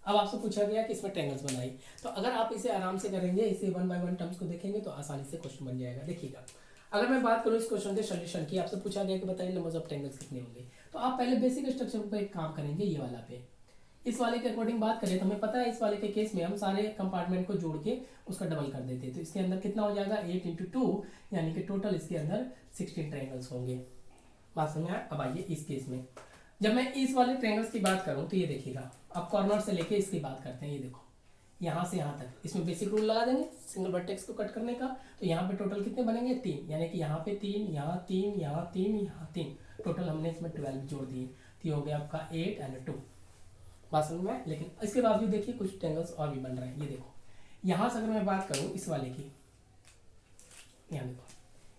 अब आपसे पूछा गया कि इसमें ट्रायंगल्स बनाई, तो अगर आप इसे आराम से करेंगे, इसे 1 बाय 1 टर्म्स को देखेंगे तो आसानी से क्वेश्चन बन जाएगा। देखिएगा, अगर मैं बात करूँ इस क्वेश्चन के सोल्यूशन की, आपसे पूछा गया कि बताइए नंबर्स ऑफ ट्रायंगल्स कितने होंगे, तो आप पहले बेसिक स्ट्रक्चर पे एक काम करेंगे, ये वाला पे। इस वाले के अकॉर्डिंग बात करें तो हमें पता है इस वाले के केस में हम सारे कंपार्टमेंट को जोड़ के उसका डबल कर देते हैं, तो इसके अंदर कितना हो जाएगा? 8 इंटू 2, यानी कि टोटल इसके अंदर 16 ट्रायंगल्स होंगे। बात समझ आया? अब आइए इस केस में, जब मैं इस वाले ट्रायंगल्स की बात करूं तो ये देखिएगा, अब कॉर्नर से लेके इसकी बात करते हैं। ये देखो, यहाँ से यहाँ तक, इसमें बेसिक रूल लगा देंगे सिंगल वर्टेक्स को कट करने का, तो यहाँ पे टोटल कितने बनेंगे? 3, यानी कि यहाँ पे 3, यहाँ 3, यहाँ 3, यहाँ 3, टोटल हमने इसमें 12 जोड़ दिए, तो ये हो गया आपका 8 और 2। बात समझ में आए? लेकिन इसके बावजूद देखिए कुछ ट्रायंगल्स और भी बन रहे हैं। ये देखो यहाँ से अगर मैं बात करूँ इस वाले की, यहाँ देखो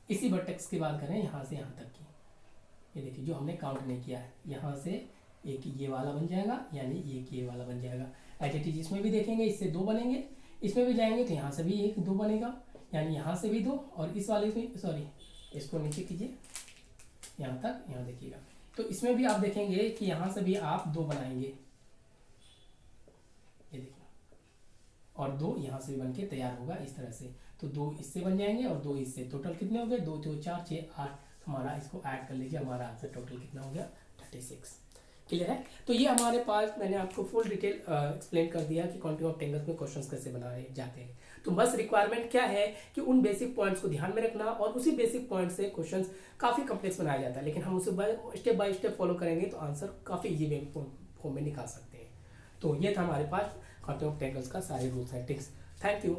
इसी वर्टेक्स की बात करें यहाँ से यहाँ तक की, ये देखिए जो हमने काउंट नहीं किया है, यहाँ से एक ये वाला बन जाएगा, यानी एक ये वाला बन जाएगा। एज इट इज इसमें भी देखेंगे इससे दो बनेंगे, इसमें भी जाएंगे तो यहाँ से भी एक दो बनेगा, यानी यहाँ से भी दो, और इस वाले में सॉरी इसको नीचे कीजिए यहाँ तक, यहाँ देखिएगा तो इसमें भी आप देखेंगे कि यहाँ से भी आप दो बनाएंगे, ये देखिए, और दो यहाँ से भी बन के तैयार होगा इस तरह से। तो दो इससे बन जाएंगे और दो इससे, टोटल कितने हो गए, 2 2 4 6 8, हमारा इसको ऐड कर लीजिए, हमारा आंसर टोटल कितना हो गया 36। क्लियर है? तो ये हमारे पास मैंने आपको फुल डिटेल एक्सप्लेन कर दिया कि क्वांटिटी ऑफ ट्रायंगल्स में क्वेश्चंस कैसे बनाए जाते हैं। तो बस रिक्वायरमेंट क्या है कि उन बेसिक पॉइंट्स को ध्यान में रखना, और उसी बेसिक पॉइंट से क्वेश्चंस काफ़ी कम्प्लेक्स बनाया जाता है, लेकिन हम उसे स्टेप बाय स्टेप फॉलो करेंगे तो आंसर काफ़ी ईजी फॉर्म में निकाल सकते हैं। तो ये था हमारे पास क्वांटिटी ऑफ ट्रायंगल्स का सारे rules and tricks. Thank you.